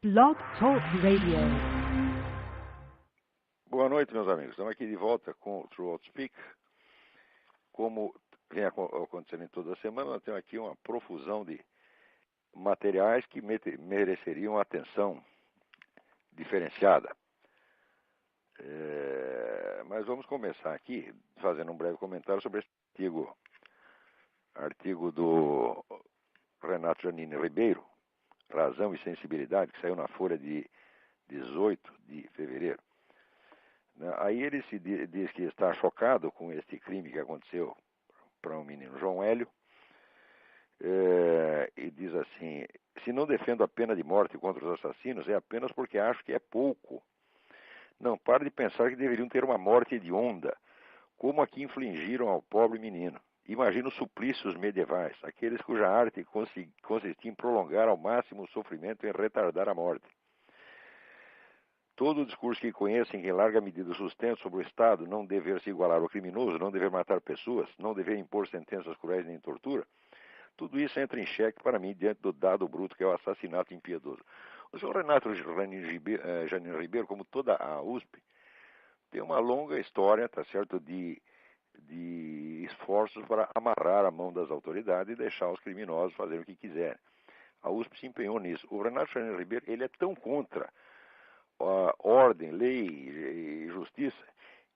Blog Talk Radio. Boa noite, meus amigos. Estamos aqui de volta com o True Outspeak. Como vem acontecendo em toda a semana, nós temos aqui uma profusão de materiais que mereceriam atenção diferenciada. Mas vamos começar aqui fazendo um breve comentário sobre esse artigo do Renato Janine Ribeiro, Razão e Sensibilidade, que saiu na Folha de 18 de fevereiro. Aí ele diz que está chocado com este crime que aconteceu para um menino, João Hélio, e diz assim: se não defendo a pena de morte contra os assassinos, é apenas porque acho que é pouco. Não pare de pensar que deveriam ter uma morte hedionda, como a que infligiram ao pobre menino. Imagina os suplícios medievais, aqueles cuja arte consistia em prolongar ao máximo o sofrimento e em retardar a morte. Todo o discurso que conhecem, que em larga medida sustenta sobre o Estado não dever se igualar ao criminoso, não dever matar pessoas, não dever impor sentenças cruéis nem tortura, tudo isso entra em xeque para mim diante do dado bruto que é o assassinato impiedoso. O senhor Renato Janine Ribeiro, como toda a USP, tem uma longa história, tá certo, de esforços para amarrar a mão das autoridades e deixar os criminosos fazerem o que quiserem. A USP se empenhou nisso. O Renato Janine Ribeiro, ele é tão contra a ordem, lei e justiça,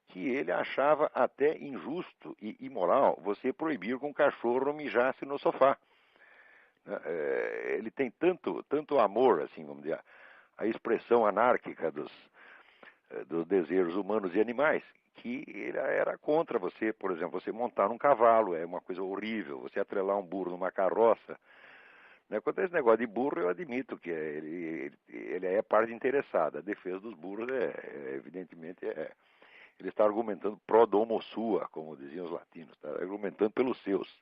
que ele achava até injusto e imoral você proibir que um cachorro mijasse no sofá. Ele tem tanto amor, assim, vamos dizer, a expressão anárquica dos desejos humanos e animais, que ele era contra você, por exemplo, você montar num cavalo, é uma coisa horrível, você atrelar um burro numa carroça. Quanto a esse negócio de burro, eu admito que ele é parte interessada. A defesa dos burros, evidentemente, ele está argumentando pro domo sua, como diziam os latinos, está argumentando pelos seus.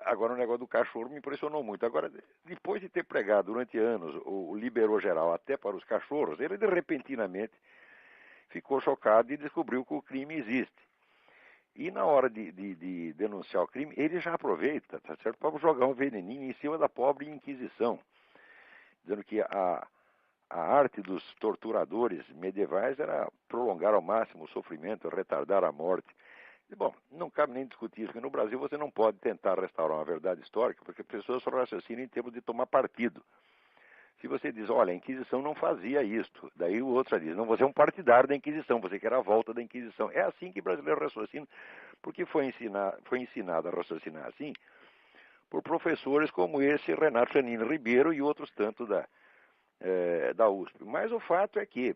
Agora, o negócio do cachorro me impressionou muito. Agora, depois de ter pregado durante anos o liberou geral até para os cachorros, ele repentinamente ficou chocado e descobriu que o crime existe. E na hora de denunciar o crime, ele já aproveita, tá certo, para jogar um veneninho em cima da pobre Inquisição, dizendo que a arte dos torturadores medievais era prolongar ao máximo o sofrimento, retardar a morte. E, bom, não cabe nem discutir isso, porque no Brasil você não pode tentar restaurar uma verdade histórica, porque as pessoas só raciocinam em termos de tomar partido. Se você diz, olha, a Inquisição não fazia isto, daí o outro diz, não, você é um partidário da Inquisição, você quer a volta da Inquisição. É assim que o brasileiro raciocina, porque foi ensinado a raciocinar assim por professores como esse Renato Janine Ribeiro e outros tantos da USP. Mas o fato é que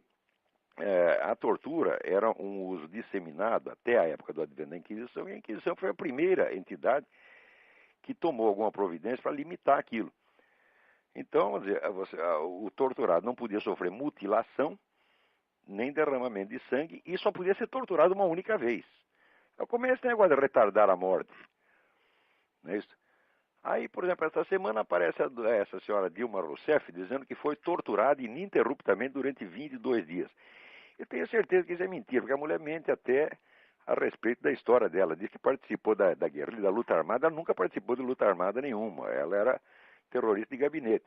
a tortura era um uso disseminado até a época do advento da Inquisição, e a Inquisição foi a primeira entidade que tomou alguma providência para limitar aquilo. Então, vamos dizer, o torturado não podia sofrer mutilação, nem derramamento de sangue, e só podia ser torturado uma única vez. Então, como é esse negócio de retardar a morte? Não é isso? Aí, por exemplo, essa semana aparece essa senhora Dilma Rousseff dizendo que foi torturada ininterruptamente durante 22 dias. Eu tenho certeza que isso é mentira, porque a mulher mente até a respeito da história dela. Diz que participou da guerrilha, da luta armada. Ela nunca participou de luta armada nenhuma. Ela era terrorista de gabinete.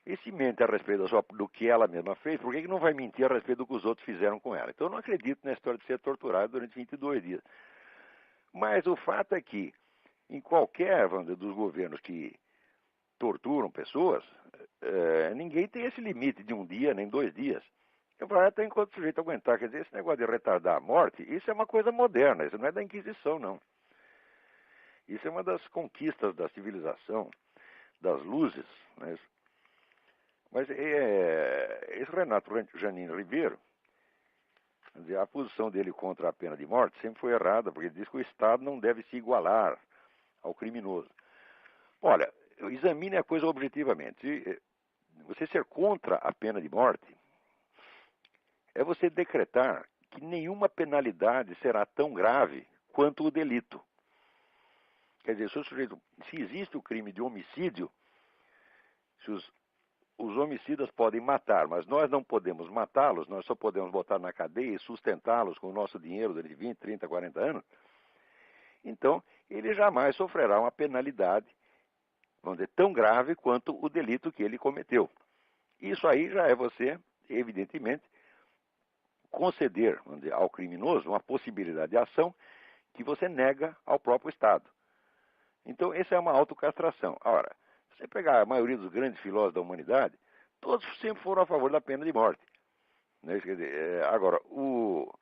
E se mente a respeito do que ela mesma fez, por que não vai mentir a respeito do que os outros fizeram com ela? Então eu não acredito na história de ser torturada durante 22 dias. Mas o fato é que, em qualquer, vamos dizer, dos governos que torturam pessoas, ninguém tem esse limite de um dia, nem 2 dias. Vai até enquanto o sujeito aguentar. Quer dizer, esse negócio de retardar a morte, isso é uma coisa moderna, isso não é da Inquisição, não. Isso é uma das conquistas da civilização, das luzes, não é isso? Mas esse Renato Janine Ribeiro, quer dizer, a posição dele contra a pena de morte sempre foi errada, porque ele diz que o Estado não deve se igualar ao criminoso. Olha, examine a coisa objetivamente. Você ser contra a pena de morte é você decretar que nenhuma penalidade será tão grave quanto o delito. Quer dizer, se existe o crime de homicídio, se os homicidas podem matar, mas nós não podemos matá-los, nós só podemos botar na cadeia e sustentá-los com o nosso dinheiro durante 20, 30, 40 anos, então ele jamais sofrerá uma penalidade vamos dizer, tão grave quanto o delito que ele cometeu. Isso aí já é você, evidentemente, conceder, vamos dizer, ao criminoso uma possibilidade de ação que você nega ao próprio Estado. Então, essa é uma autocastração. Ora, se você pegar a maioria dos grandes filósofos da humanidade, todos sempre foram a favor da pena de morte. Né? Quer dizer, agora, o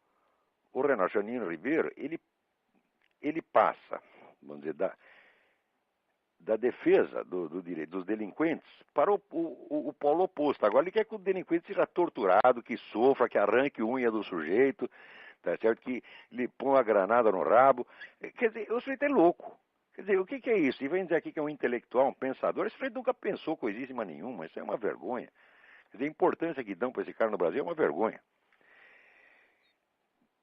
Renato Janino Ribeiro, ele passa, vamos dizer, da defesa do direito dos delinquentes para o polo oposto. Agora, ele quer que o delinquente seja torturado, que sofra, que arranque unha do sujeito, tá certo? Que lhe põe a granada no rabo. Quer dizer, o sujeito é louco. Quer dizer, o que é isso? E vem dizer aqui que é um intelectual, um pensador. Esse sujeito nunca pensou coisíssima nenhuma. Isso é uma vergonha. Quer dizer, a importância que dão para esse cara no Brasil é uma vergonha.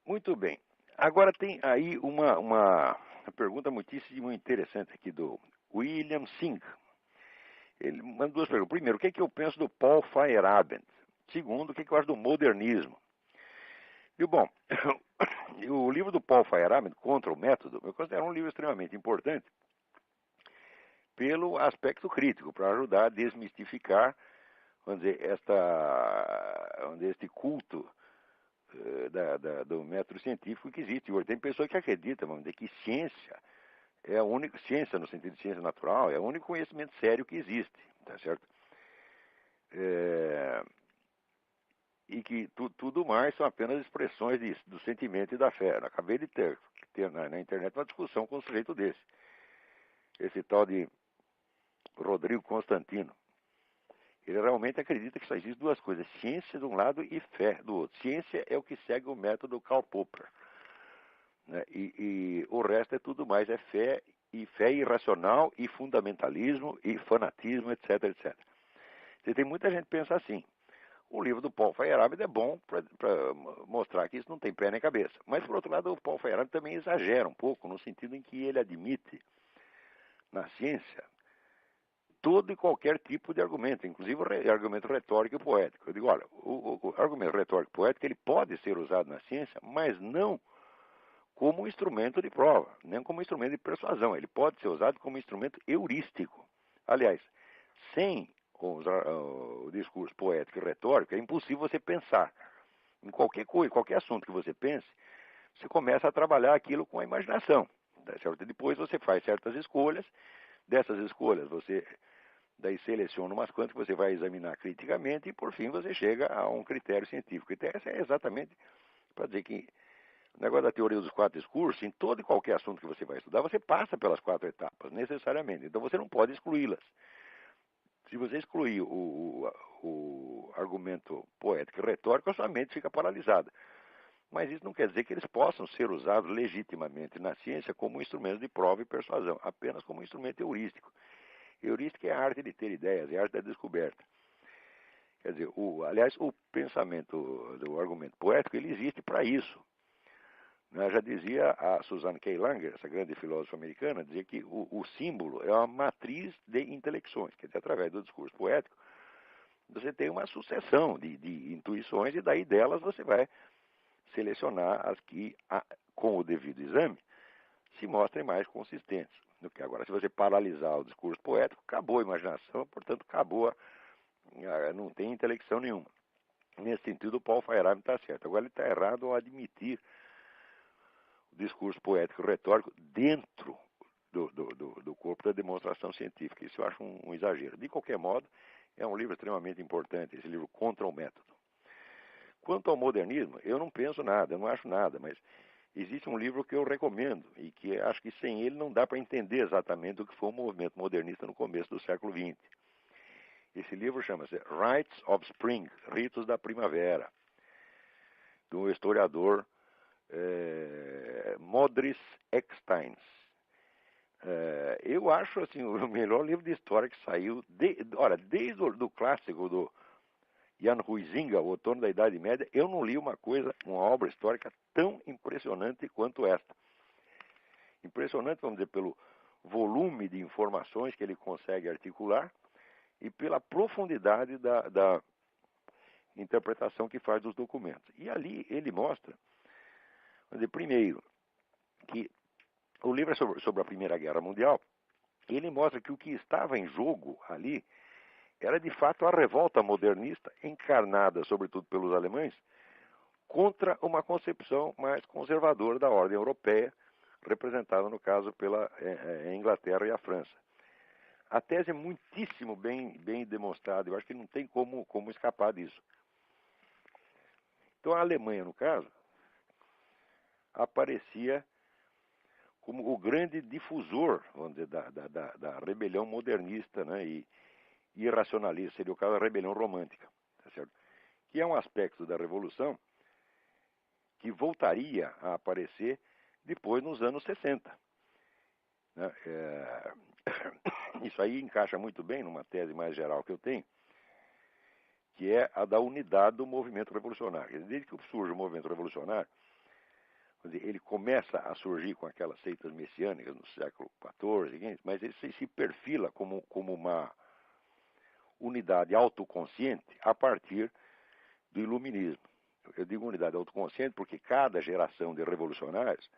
Muito bem. Agora tem aí uma pergunta muitíssimo interessante aqui do William Singh. Ele manda duas perguntas. Primeiro, o que é que eu penso do Paul Feyerabend? Segundo, o que é que eu acho do modernismo? E bom, o livro do Paul Feyerabend, Contra o Método, eu considero um livro extremamente importante pelo aspecto crítico, para ajudar a desmistificar, vamos dizer, este culto do método científico que existe hoje. Tem pessoas que acreditam, vamos dizer, que ciência é a única ciência, no sentido de ciência natural, é o único conhecimento sério que existe, tá certo? E que tudo mais são apenas expressões do sentimento e da fé. Eu acabei de ter na internet uma discussão com um sujeito desse. Esse tal de Rodrigo Constantino. Ele realmente acredita que só existe duas coisas, ciência de um lado e fé do outro. Ciência é o que segue o método Karl Popper. Né? E o resto é tudo mais, é fé irracional, e fundamentalismo, e fanatismo, etc, etc. Você tem muita gente que pensa assim. O livro do Paul Feyerabend é bom para mostrar que isso não tem pé nem cabeça. Mas, por outro lado, o Paul Feyerabend também exagera um pouco, no sentido em que ele admite, na ciência, todo e qualquer tipo de argumento, inclusive o argumento retórico e poético. Eu digo, olha, o argumento retórico e poético ele pode ser usado na ciência, mas não como instrumento de prova, nem como instrumento de persuasão. Ele pode ser usado como instrumento heurístico. Aliás, sem o discurso poético e retórico, é impossível você pensar. Em qualquer coisa, qualquer assunto que você pense, você começa a trabalhar aquilo com a imaginação. Tá certo? Depois você faz certas escolhas, dessas escolhas você daí seleciona umas quantas que você vai examinar criticamente e por fim você chega a um critério científico. Então essa é exatamente para dizer que o negócio da teoria dos quatro discursos, em todo e qualquer assunto que você vai estudar, você passa pelas quatro etapas, necessariamente. Então você não pode excluí-las. Se você excluir o argumento poético e retórico, a sua mente fica paralisada. Mas isso não quer dizer que eles possam ser usados legitimamente na ciência como instrumentos de prova e persuasão, apenas como instrumento heurístico. Heurística é a arte de ter ideias, é a arte da descoberta. Quer dizer, aliás, o pensamento do argumento poético, ele existe para isso. Já dizia a Suzanne K. Langer, essa grande filósofa americana, dizia que o símbolo é uma matriz de intelecções, quer dizer, através do discurso poético, você tem uma sucessão de intuições e daí delas você vai selecionar as que, com o devido exame, se mostrem mais consistentes. Agora, se você paralisar o discurso poético, acabou a imaginação, portanto, não tem intelecção nenhuma. Nesse sentido, o Paul Feyerabend está certo. Agora, ele está errado ao admitir o discurso poético e retórico dentro do corpo da demonstração científica. Isso eu acho um exagero. De qualquer modo, é um livro extremamente importante, esse livro Contra o Método. Quanto ao modernismo, eu não penso nada, eu não acho nada, mas existe um livro que eu recomendo e que acho que sem ele não dá para entender exatamente o que foi o movimento modernista no começo do século XX. Esse livro chama-se Rites of Spring, Ritos da Primavera, do historiador Modris Eksteins. Eu acho assim, o melhor livro de história que saiu, desde o clássico do Jan Huizinga, O Outono da Idade Média, eu não li uma obra histórica tão impressionante quanto esta. Impressionante, vamos dizer, pelo volume de informações que ele consegue articular e pela profundidade da interpretação que faz dos documentos. E ali ele mostra, vamos dizer, primeiro, que o livro é sobre a Primeira Guerra Mundial, ele mostra que o que estava em jogo ali era de fato a revolta modernista, encarnada sobretudo pelos alemães, contra uma concepção mais conservadora da ordem europeia, representada no caso pela Inglaterra e a França. A tese é muitíssimo bem demonstrada, eu acho que não tem como escapar disso. Então a Alemanha, no caso, aparecia como o grande difusor, vamos dizer, da rebelião modernista, né, e irracionalista, seria o caso da rebelião romântica, tá certo? Que é um aspecto da Revolução que voltaria a aparecer depois nos anos 60. Né? Isso aí encaixa muito bem numa tese mais geral que eu tenho, que é a da unidade do movimento revolucionário. Desde que surge o movimento revolucionário, ele começa a surgir com aquelas seitas messiânicas no século XIV, mas ele se perfila como uma unidade autoconsciente a partir do iluminismo. Eu digo unidade autoconsciente porque cada geração de revolucionários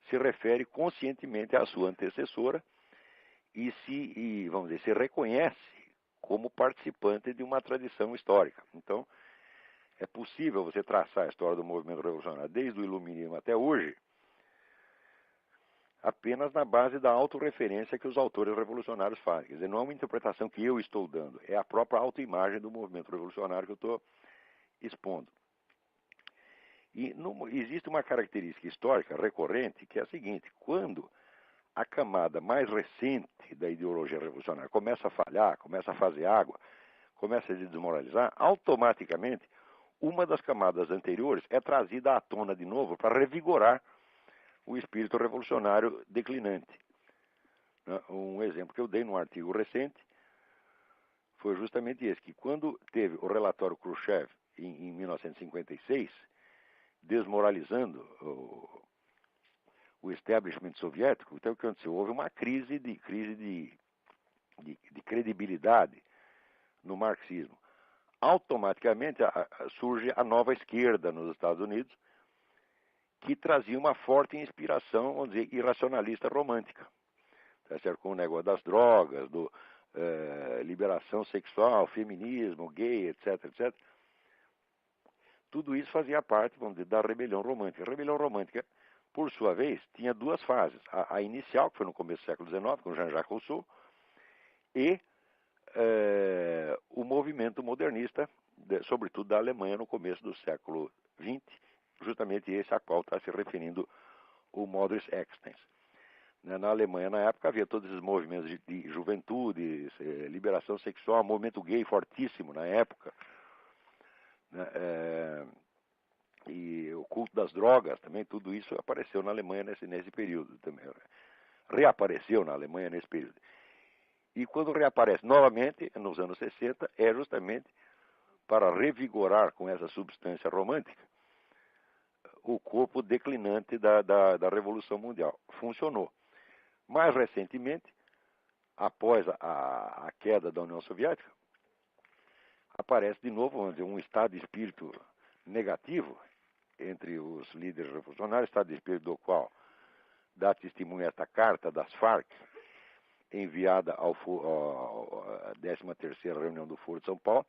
se refere conscientemente à sua antecessora e vamos dizer, se reconhece como participante de uma tradição histórica. Então, é possível você traçar a história do movimento revolucionário desde o iluminismo até hoje apenas na base da autorreferência que os autores revolucionários fazem. Quer dizer, não é uma interpretação que eu estou dando, é a própria autoimagem do movimento revolucionário que eu estou expondo. E existe uma característica histórica recorrente que é a seguinte: quando a camada mais recente da ideologia revolucionária começa a falhar, começa a fazer água, começa a se desmoralizar, automaticamente uma das camadas anteriores é trazida à tona de novo para revigorar o espírito revolucionário declinante. Um exemplo que eu dei num artigo recente foi justamente esse, que quando teve o relatório Khrushchev em 1956, desmoralizando o establishment soviético, então o que aconteceu? Houve uma crise de credibilidade no marxismo. Automaticamente surge a nova esquerda nos Estados Unidos, que trazia uma forte inspiração, vamos dizer, irracionalista romântica. Tá certo? Com o negócio das drogas, liberação sexual, feminismo, gay, etc. Tudo isso fazia parte, vamos dizer, da rebelião romântica. A rebelião romântica, por sua vez, tinha duas fases. A inicial, que foi no começo do século XIX, com Jean-Jacques Rousseau, e o movimento modernista, sobretudo da Alemanha, no começo do século XX, justamente esse a qual está se referindo o Modus Extens. Na Alemanha, na época, havia todos esses movimentos de juventude, liberação sexual, movimento gay fortíssimo na época, né? E o culto das drogas também, tudo isso apareceu na Alemanha nesse período também. Reapareceu na Alemanha nesse período. E quando reaparece novamente, nos anos 60, é justamente para revigorar com essa substância romântica o corpo declinante da Revolução Mundial. Funcionou. Mais recentemente, após a queda da União Soviética, aparece de novo, vamos dizer, um estado de espírito negativo entre os líderes revolucionários, estado de espírito do qual dá testemunho esta carta das Farc, enviada à 13ª reunião do Foro de São Paulo,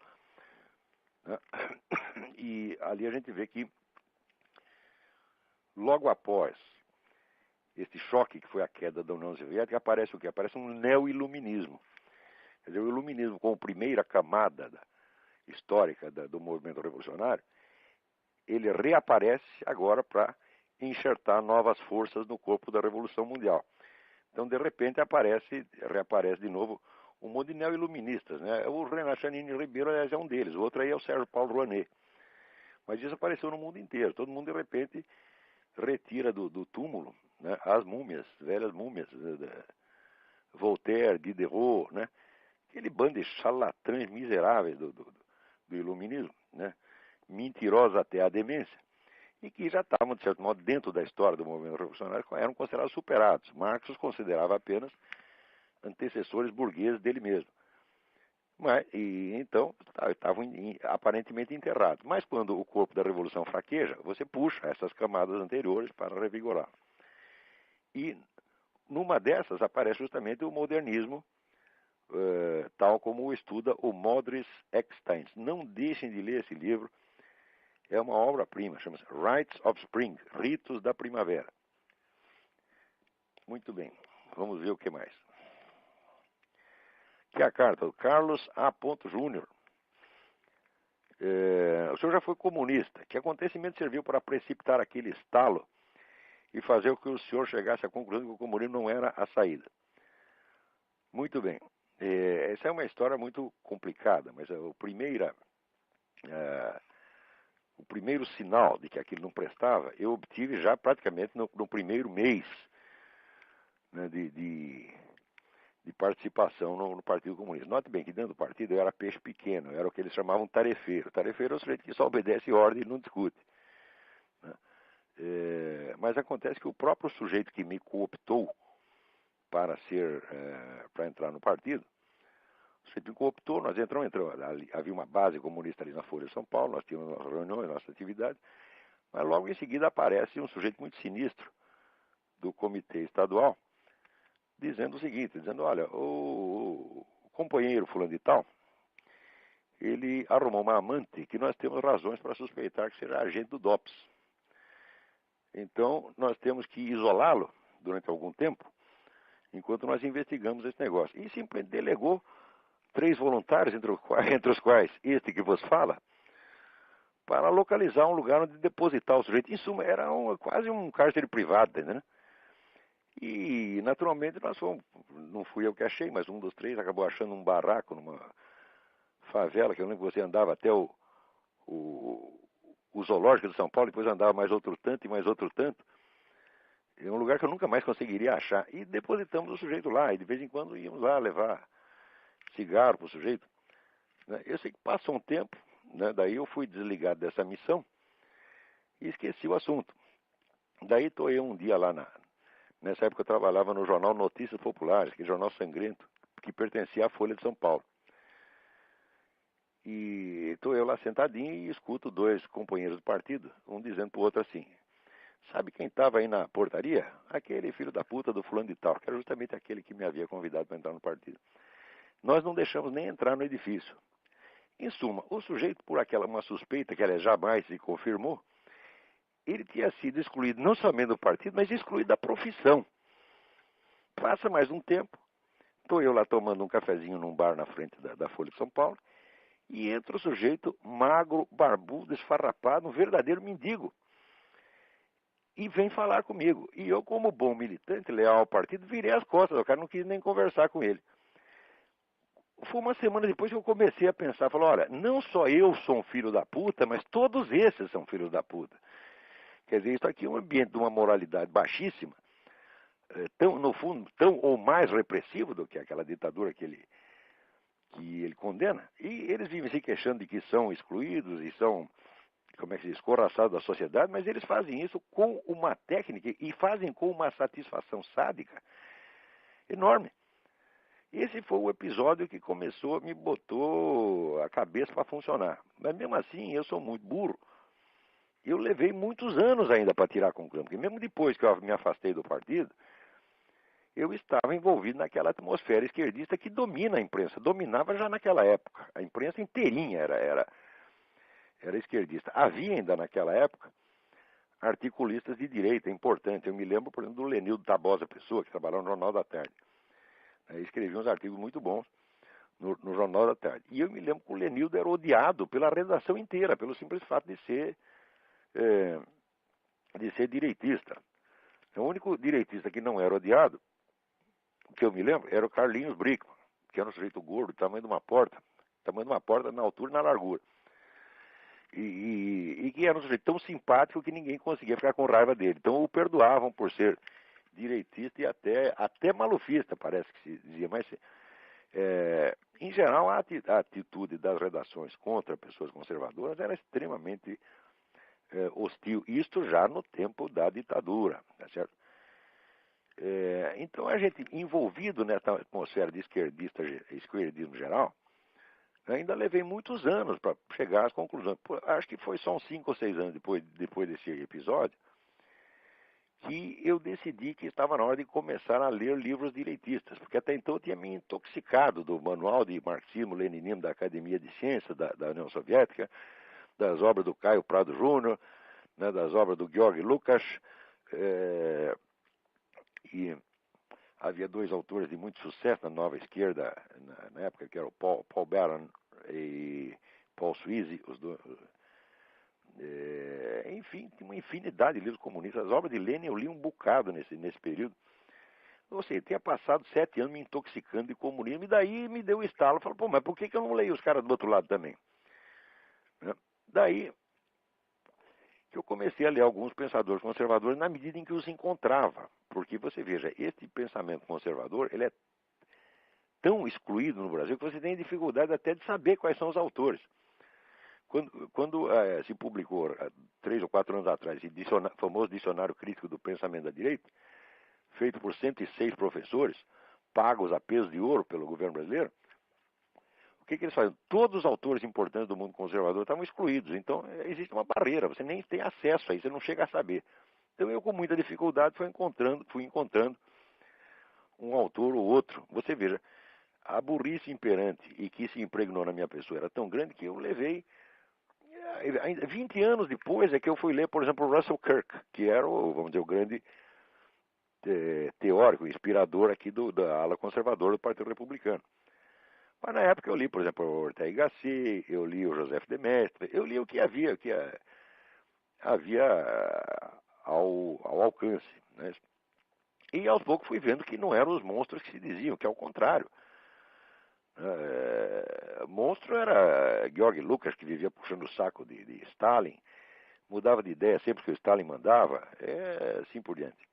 né? E ali a gente vê que logo após este choque que foi a queda da União Soviética, aparece o quê? Aparece um neo-iluminismo. Quer dizer, o iluminismo como primeira camada histórica do movimento revolucionário, ele reaparece agora para enxertar novas forças no corpo da Revolução Mundial. Então, de repente, reaparece de novo um monte de neo-iluministas, né? O Renan Chanini Ribeiro, aliás, é um deles. O outro aí é o Sérgio Paulo Rouanet. Mas isso apareceu no mundo inteiro. Todo mundo, de repente, retira do túmulo, né, as múmias, velhas múmias, Voltaire, Diderot, né? Aquele bando de charlatães miseráveis do iluminismo, né? Mentirosos até a demência, e que já estavam, de certo modo, dentro da história do movimento revolucionário, eram considerados superados. Marx os considerava apenas antecessores burgueses dele mesmo. Então, estavam aparentemente enterrados. Mas quando o corpo da revolução fraqueja, você puxa essas camadas anteriores para revigorar. E numa dessas aparece justamente o modernismo, tal como o estuda o Modris Eckstein. Não deixem de ler esse livro, é uma obra-prima, chama-se Rites of Spring, Ritos da Primavera. Muito bem, vamos ver o que mais. Aqui é a carta do Carlos A. Júnior. O senhor já foi comunista. Que acontecimento serviu para precipitar aquele estalo e fazer com que o senhor chegasse à conclusão que o comunismo não era a saída? Muito bem. Essa é uma história muito complicada, mas o primeiro sinal de que aquilo não prestava, eu obtive já praticamente no primeiro mês, né, de participação no Partido Comunista. Note bem que dentro do partido eu era peixe pequeno, eu era o que eles chamavam tarefeiro. Tarefeiro é o sujeito que só obedece ordem e não discute, né? Mas acontece que o próprio sujeito que me cooptou para entrar no partido, o sujeito me cooptou, nós entramos, havia uma base comunista ali na Folha de São Paulo, nós tínhamos nossas reuniões, nossas atividades, mas logo em seguida aparece um sujeito muito sinistro do comitê estadual, dizendo o seguinte, olha, o companheiro fulano de tal, ele arrumou uma amante que nós temos razões para suspeitar que seja agente do DOPS. Então, nós temos que isolá-lo durante algum tempo, enquanto nós investigamos esse negócio. E simplesmente delegou 3 voluntários, entre os quais este que vos fala, para localizar um lugar onde depositar o sujeito. Em suma, era quase um cárcere privado, né? E, naturalmente, nós fomos, não fui eu que achei, mas um dos 3 acabou achando um barraco numa favela, que eu lembro que você andava até o zoológico de São Paulo, depois andava mais outro tanto e mais outro tanto. É um lugar que eu nunca mais conseguiria achar. E depositamos o sujeito lá, e de vez em quando íamos lá levar cigarro para o sujeito. Eu sei que passou um tempo, né, daí eu fui desligado dessa missão e esqueci o assunto. Daí estou eu um dia lá nessa época eu trabalhava no jornal Notícias Populares, que é jornal sangrento, que pertencia à Folha de São Paulo. E estou eu lá sentadinho e escuto 2 companheiros do partido, um dizendo para o outro assim, sabe quem estava aí na portaria? Aquele filho da puta do fulano de tal, que era justamente aquele que me havia convidado para entrar no partido. Nós não deixamos nem entrar no edifício. Em suma, o sujeito, por uma suspeita que ela jamais se confirmou, ele tinha sido excluído não somente do partido, mas excluído da profissão. Passa mais um tempo, estou eu lá tomando um cafezinho num bar na frente da Folha de São Paulo, e entra o sujeito magro, barbudo, esfarrapado, um verdadeiro mendigo. E vem falar comigo. E eu, como bom militante, leal ao partido, virei as costas, o cara não quis nem conversar com ele. Foi uma semana depois que eu comecei a pensar, falei, olha, não só eu sou um filho da puta, mas todos esses são filhos da puta. Quer dizer, isso aqui é um ambiente de uma moralidade baixíssima, no fundo, tão ou mais repressivo do que aquela ditadura que ele condena. E eles vivem se queixando de que são excluídos e são, como é que se diz, escorraçados da sociedade, mas eles fazem isso com uma técnica e fazem com uma satisfação sádica enorme. Esse foi o episódio que me botou a cabeça para funcionar. Mas mesmo assim, eu sou muito burro. Eu levei muitos anos ainda para tirar a conclusão, porque mesmo depois que eu me afastei do partido, eu estava envolvido naquela atmosfera esquerdista que domina a imprensa, dominava já naquela época. A imprensa inteirinha era esquerdista. Havia ainda naquela época articulistas de direita, importante. Eu me lembro, por exemplo, do Lenildo Tabosa Pessoa, que trabalhava no Jornal da Tarde. Ele escrevia uns artigos muito bons no Jornal da Tarde. E eu me lembro que o Lenildo era odiado pela redação inteira, pelo simples fato de ser direitista. O único direitista que não era odiado, que eu me lembro, era o Carlinhos Brickman, que era um sujeito gordo, tamanho de uma porta na altura e na largura. E que era um sujeito tão simpático que ninguém conseguia ficar com raiva dele. Então o perdoavam por ser direitista e até malufista, parece que se dizia. Mas, em geral, a atitude das redações contra pessoas conservadoras era extremamente hostil. Isto já no tempo da ditadura, tá certo? Então a gente, envolvido nessa atmosfera de esquerdismo geral, ainda levei muitos anos para chegar às conclusões. Acho que foi só uns 5 ou 6 anos depois desse episódio que eu decidi que estava na hora de começar a ler livros direitistas, porque até então eu tinha me intoxicado do manual de marxismo-leninismo da Academia de Ciências da União Soviética, das obras do Caio Prado Júnior, né, das obras do Georg Lukács, e havia dois autores de muito sucesso na nova esquerda, na época, que eram Paul Baran e Paul Sweezy, os dois. Enfim, tinha uma infinidade de livros comunistas. As obras de Lenin eu li um bocado nesse período. Ou seja, tinha passado 7 anos me intoxicando de comunismo, e daí me deu o estalo. Falei, pô, mas por que eu não leio os caras do outro lado também? Né? Daí que eu comecei a ler alguns pensadores conservadores na medida em que os encontrava. Porque você veja, este pensamento conservador, ele é tão excluído no Brasil que você tem dificuldade até de saber quais são os autores. Quando se publicou, 3 ou 4 anos atrás, o famoso Dicionário Crítico do Pensamento da Direita, feito por 106 professores, pagos a peso de ouro pelo governo brasileiro, o que eles fazem? Todos os autores importantes do mundo conservador estavam excluídos. Então, existe uma barreira, você nem tem acesso a isso, você não chega a saber. Então, eu, com muita dificuldade, fui encontrando um autor ou outro. Você veja, a burrice imperante e que se impregnou na minha pessoa era tão grande que eu levei... 20 anos depois é que eu fui ler, por exemplo, Russell Kirk, que era, vamos dizer, o grande teórico, inspirador aqui da ala conservadora do Partido Republicano. Mas na época eu li, por exemplo, o Ortega y Gasset, eu li o Joseph de Maistre, eu li o que havia, ao alcance. Né? E aos poucos fui vendo que não eram os monstros que se diziam, que é o contrário. Monstro era Georg Lukács, que vivia puxando o saco de Stalin, mudava de ideia sempre que o Stalin mandava, assim por diante.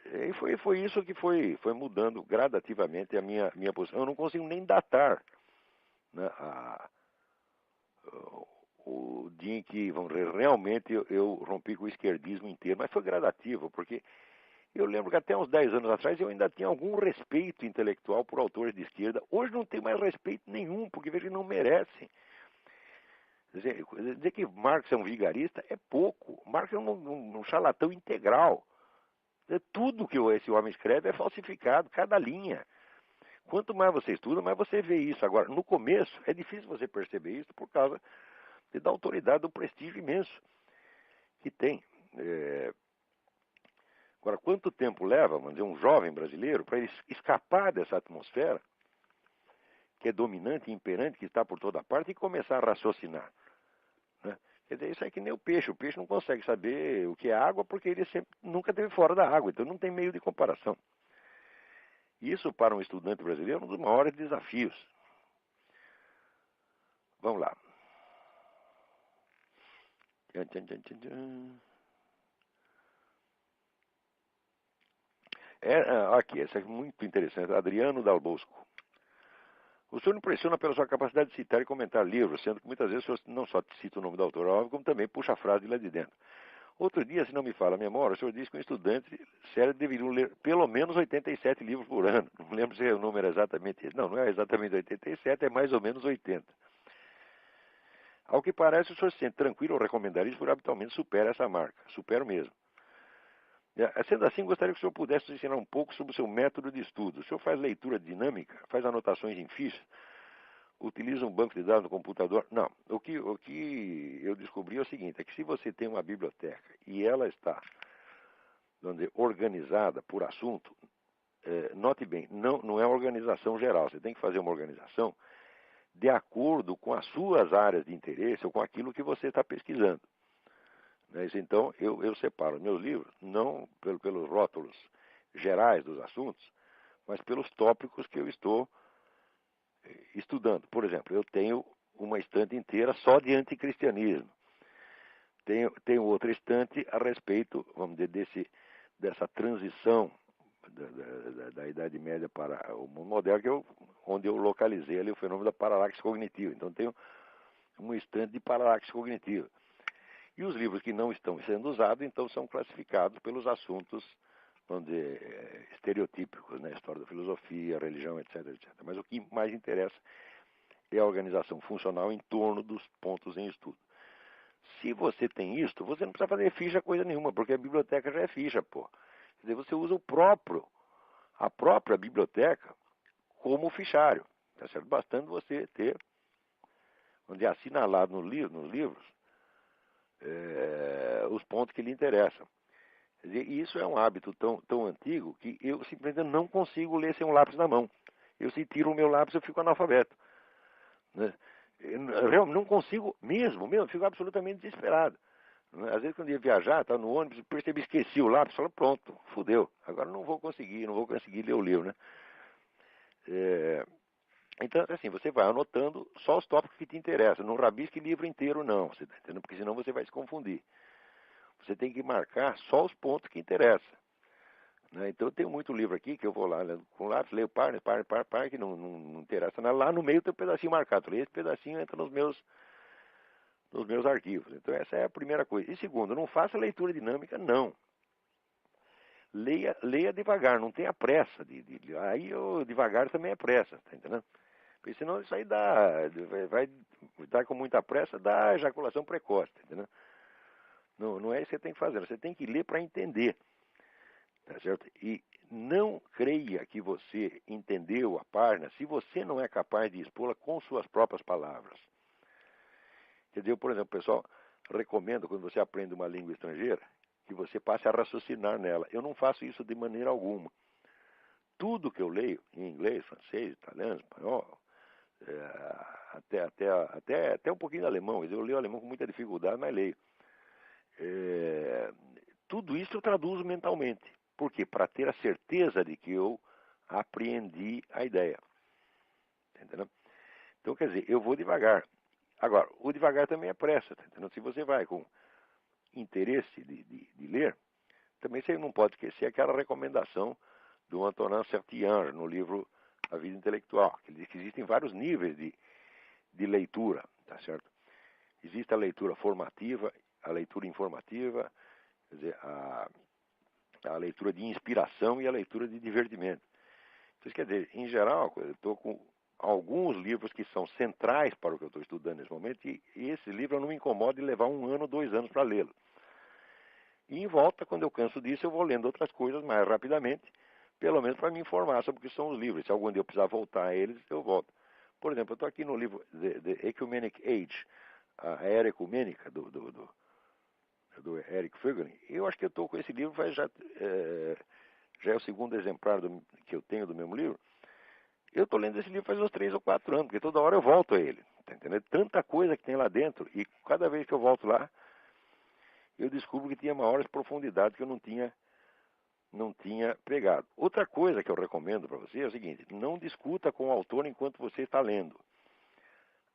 E foi isso que foi mudando gradativamente a minha posição. Eu não consigo nem datar, né, o dia em que, vamos dizer, realmente eu rompi com o esquerdismo inteiro, mas foi gradativo, porque eu lembro que até uns 10 anos atrás eu ainda tinha algum respeito intelectual por autores de esquerda. Hoje não tenho mais respeito nenhum, porque vejo que não merecem. Dizer que Marx é um vigarista é pouco. Marx é um charlatão integral. Tudo que esse homem escreve é falsificado, cada linha. Quanto mais você estuda, mais você vê isso. Agora, no começo, é difícil você perceber isso por causa da autoridade, do prestígio imenso que tem. Agora, quanto tempo leva, vamos dizer, um jovem brasileiro para ele escapar dessa atmosfera que é dominante e imperante, que está por toda parte, e começar a raciocinar? Né? Quer dizer, isso é que nem o peixe. O peixe não consegue saber o que é água porque ele nunca esteve fora da água, então não tem meio de comparação. Isso, para um estudante brasileiro, é um dos maiores desafios. Vamos lá. Aqui, essa é muito interessante. Adriano Dal Bosco. O senhor impressiona pela sua capacidade de citar e comentar livros, sendo que muitas vezes o senhor não só cita o nome do autor, óbvio, como também puxa a frase de lá de dentro. Outro dia, se não me falha a memória, o senhor disse que um estudante sério deveria ler pelo menos 87 livros por ano. Não lembro se o número é exatamente esse. Não é exatamente 87, é mais ou menos 80. Ao que parece, o senhor se sente tranquilo ao recomendar isso, porque habitualmente supera essa marca. Supero mesmo. Sendo assim, gostaria que o senhor pudesse nos ensinar um pouco sobre o seu método de estudo. O senhor faz leitura dinâmica, faz anotações em fichas, utiliza um banco de dados no computador? Não. O que eu descobri é o seguinte, é que se você tem uma biblioteca e ela está, vamos dizer, organizada por assunto, note bem, não é organização geral. Você tem que fazer uma organização de acordo com as suas áreas de interesse ou com aquilo que você está pesquisando. Então, eu separo meus livros, não pelos rótulos gerais dos assuntos, mas pelos tópicos que eu estou estudando. Por exemplo, eu tenho uma estante inteira só de anticristianismo. Tenho outra estante a respeito, vamos dizer, dessa transição da Idade Média para o mundo moderno, onde eu localizei ali o fenômeno da paralaxe cognitiva. Então, tenho uma estante de paralaxe cognitiva. E os livros que não estão sendo usados, então, são classificados pelos assuntos, vamos dizer, estereotípicos, né? História da filosofia, religião, etc, etc. Mas o que mais interessa é a organização funcional em torno dos pontos em estudo. Se você tem isso, você não precisa fazer ficha coisa nenhuma, porque a biblioteca já é ficha, pô. Quer dizer, você usa a própria biblioteca como fichário, tá certo? Bastando você ter, vamos dizer, assinalado nos livros os pontos que lhe interessam. Quer dizer, isso é um hábito tão antigo que eu simplesmente não consigo ler sem um lápis na mão. Eu, se tiro o meu lápis, eu fico analfabeto. Né? Eu realmente não consigo mesmo, fico absolutamente desesperado. Né? Às vezes, quando eu ia viajar, estava no ônibus, percebi, esqueci o lápis, falei, pronto, fudeu. Agora não vou conseguir ler o livro, né? Então, assim, você vai anotando só os tópicos que te interessam. Não rabisque livro inteiro, não, você tá entendendo? Porque senão você vai se confundir. Você tem que marcar só os pontos que interessam. Né? Então, eu tenho muito livro aqui que eu vou lá com lápis, leio par, que não interessa nada. Lá no meio tem um pedacinho marcado. Esse pedacinho entra nos meus arquivos. Então, essa é a primeira coisa. E segundo, não faça leitura dinâmica, não. Leia devagar, não tenha pressa. Aí, devagar também é pressa, tá entendendo? Porque senão isso aí vai dar com muita pressa, dá ejaculação precoce, tá entendendo? Não é isso que você tem que fazer, você tem que ler para entender, tá certo? E não creia que você entendeu a página se você não é capaz de expô-la com suas próprias palavras. Quer dizer, por exemplo, pessoal, recomendo quando você aprende uma língua estrangeira que você passe a raciocinar nela. Eu não faço isso de maneira alguma. Tudo que eu leio em inglês, francês, italiano, espanhol, até um pouquinho de alemão. Eu leio alemão com muita dificuldade, mas leio. Tudo isso eu traduzo mentalmente. Por quê? Para ter a certeza de que eu apreendi a ideia. Entendeu? Então, quer dizer, eu vou devagar. Agora, o devagar também é pressa. Tá entendeu? Se você vai com interesse de ler, também você não pode esquecer aquela recomendação do Antonin Saint-Exupéry no livro A Vida Intelectual, que ele diz que existem vários níveis de leitura, tá certo? Existe a leitura formativa, a leitura informativa, quer dizer, a leitura de inspiração e a leitura de divertimento. Então, quer dizer, em geral, eu estou com alguns livros que são centrais para o que eu estou estudando nesse momento, e esse livro eu não me incomodo de levar 1 ano, 2 anos para lê-lo. E em volta, quando eu canso disso, eu vou lendo outras coisas mais rapidamente, pelo menos para me informar sobre o que são os livros. Se algum dia eu precisar voltar a eles, eu volto. Por exemplo, eu estou aqui no livro The Ecumenic Age, a Era Ecumênica, do Eric Fögling. Eu acho que eu estou com esse livro, já é o segundo exemplar que eu tenho do mesmo livro. Eu estou lendo esse livro faz uns 3 ou 4 anos, porque toda hora eu volto a ele. Tá entendendo? Tanta coisa que tem lá dentro, e cada vez que eu volto lá, eu descubro que tinha maiores profundidades que eu não tinha pegado. Outra coisa que eu recomendo para você é o seguinte: não discuta com o autor enquanto você está lendo.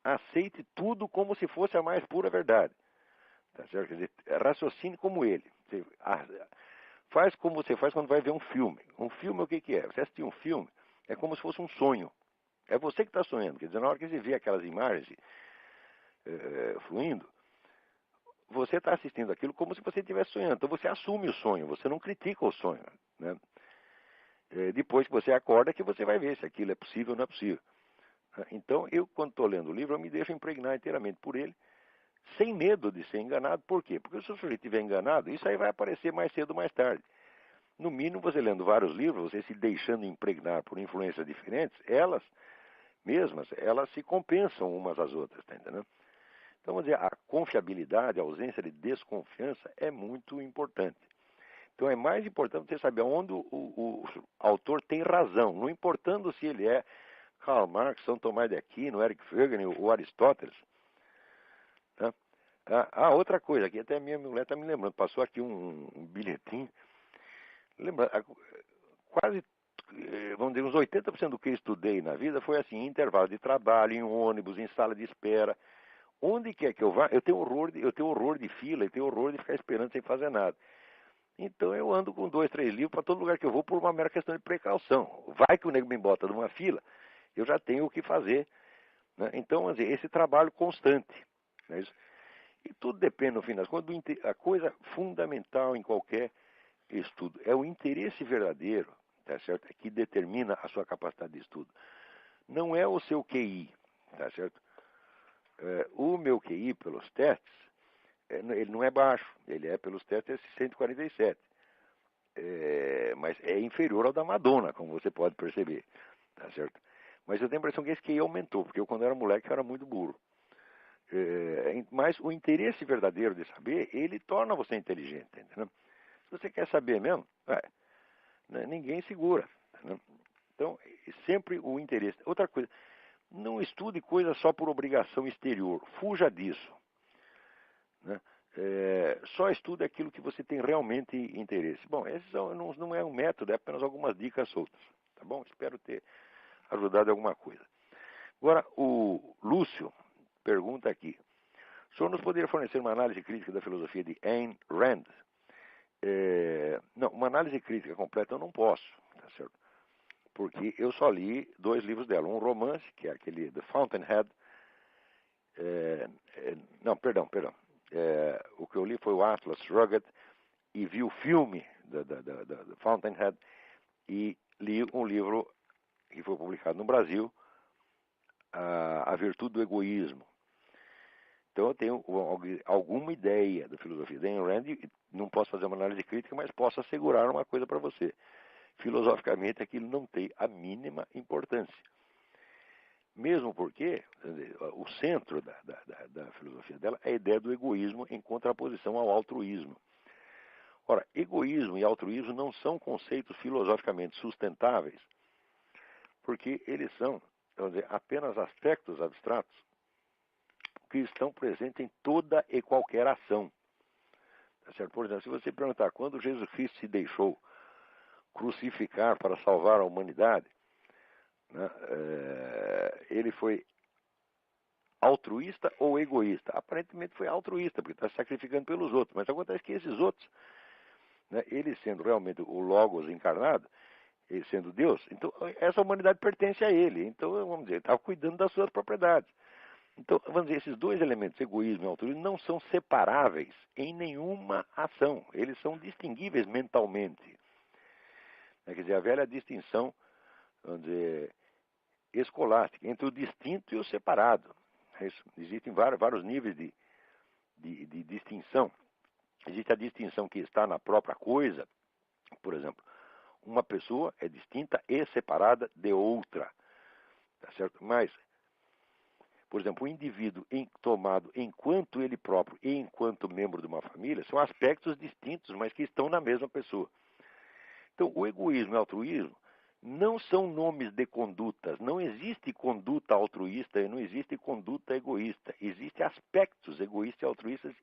Aceite tudo como se fosse a mais pura verdade. Tá certo? Quer dizer, raciocine como ele. Faz como você faz quando vai ver um filme. Um filme, o que é? Você assistir um filme é como se fosse um sonho. É você que está sonhando. Quer dizer, na hora que você vê aquelas imagens fluindo, você está assistindo aquilo como se você estivesse sonhando. Então você assume o sonho, você não critica o sonho. Né? Depois que você acorda, que você vai ver se aquilo é possível ou não é possível. Então, eu, quando estou lendo o livro, eu me deixo impregnar inteiramente por ele, sem medo de ser enganado. Por quê? Porque se o sujeito estiver enganado, isso aí vai aparecer mais cedo ou mais tarde. No mínimo, você lendo vários livros, você se deixando impregnar por influências diferentes, elas mesmas, elas se compensam umas às outras, tá entendendo? Então, vamos dizer, a confiabilidade, a ausência de desconfiança é muito importante. Então, é mais importante você saber onde o autor tem razão, não importando se ele é Karl Marx, São Tomás de Aquino, Eric Fögling ou Aristóteles. Né? Outra coisa, que até a minha mulher está me lembrando, passou aqui um bilhetinho. Lembra, quase, vamos dizer, uns 80% do que eu estudei na vida foi assim, em intervalo de trabalho, em ônibus, em sala de espera. Onde quer que eu vá, eu tenho horror de fila, eu tenho horror de ficar esperando sem fazer nada. Então eu ando com 2, 3 livros para todo lugar que eu vou por uma mera questão de precaução. Vai que o nego me bota numa fila, eu já tenho o que fazer. Né? Então, vamos dizer, esse trabalho constante. Né? E tudo depende, no fim das contas, a coisa fundamental em qualquer estudo é o interesse verdadeiro, tá certo? É que determina a sua capacidade de estudo. Não é o seu QI, tá certo? O meu QI, pelos testes, ele não é baixo, ele é, pelos testes, 147. Mas é inferior ao da Madonna, como você pode perceber, tá certo? Mas eu tenho a impressão que esse QI aumentou, porque eu, quando era moleque, eu era muito burro. Mas o interesse verdadeiro de saber, ele torna você inteligente, entendeu? Se você quer saber mesmo, ninguém segura, entendeu? Então, sempre o interesse. Outra coisa, não estude coisas só por obrigação exterior, fuja disso, né? Só estude aquilo que você tem realmente interesse. Bom, esse não é um método, é apenas algumas dicas soltas, tá bom? Espero ter ajudado em alguma coisa. Agora, o Lúcio pergunta aqui: o senhor nos poderia fornecer uma análise crítica da filosofia de Ayn Rand? Não, uma análise crítica completa eu não posso, tá certo? Porque eu só li 2 livros dela. Um romance, que é aquele The Fountainhead. Não, perdão. O que eu li foi o Atlas Shrugged e vi o filme da Fountainhead e li um livro que foi publicado no Brasil, A Virtude do Egoísmo. Então eu tenho alguma ideia da filosofia da Ayn Rand, não posso fazer uma análise crítica, mas posso assegurar uma coisa para você. Filosoficamente aquilo não tem a mínima importância. Mesmo porque o centro da filosofia dela é a ideia do egoísmo em contraposição ao altruísmo. Ora, egoísmo e altruísmo não são conceitos filosoficamente sustentáveis, porque eles são, vamos dizer, apenas aspectos abstratos que estão presentes em toda e qualquer ação. Tá certo? Por exemplo, se você perguntar quando Jesus Cristo se deixou crucificar para salvar a humanidade, né, ele foi altruísta ou egoísta? Aparentemente foi altruísta, porque está sacrificando pelos outros. Mas acontece que esses outros, né, ele sendo realmente o Logos encarnado, ele sendo Deus, então essa humanidade pertence a ele. Então, vamos dizer, ele estava cuidando das suas propriedades. Então, vamos dizer, esses 2 elementos, egoísmo e altruísmo, não são separáveis em nenhuma ação. Eles são distinguíveis mentalmente. Quer dizer, a velha distinção, vamos dizer, escolástica, entre o distinto e o separado. Existem vários níveis de distinção. Existe a distinção que está na própria coisa. Por exemplo, uma pessoa é distinta e separada de outra. Tá certo? Mas, por exemplo, o indivíduo tomado enquanto ele próprio e enquanto membro de uma família são aspectos distintos, mas que estão na mesma pessoa. Então, o egoísmo e o altruísmo não são nomes de condutas. Não existe conduta altruísta e não existe conduta egoísta. Existem aspectos egoístas e altruístas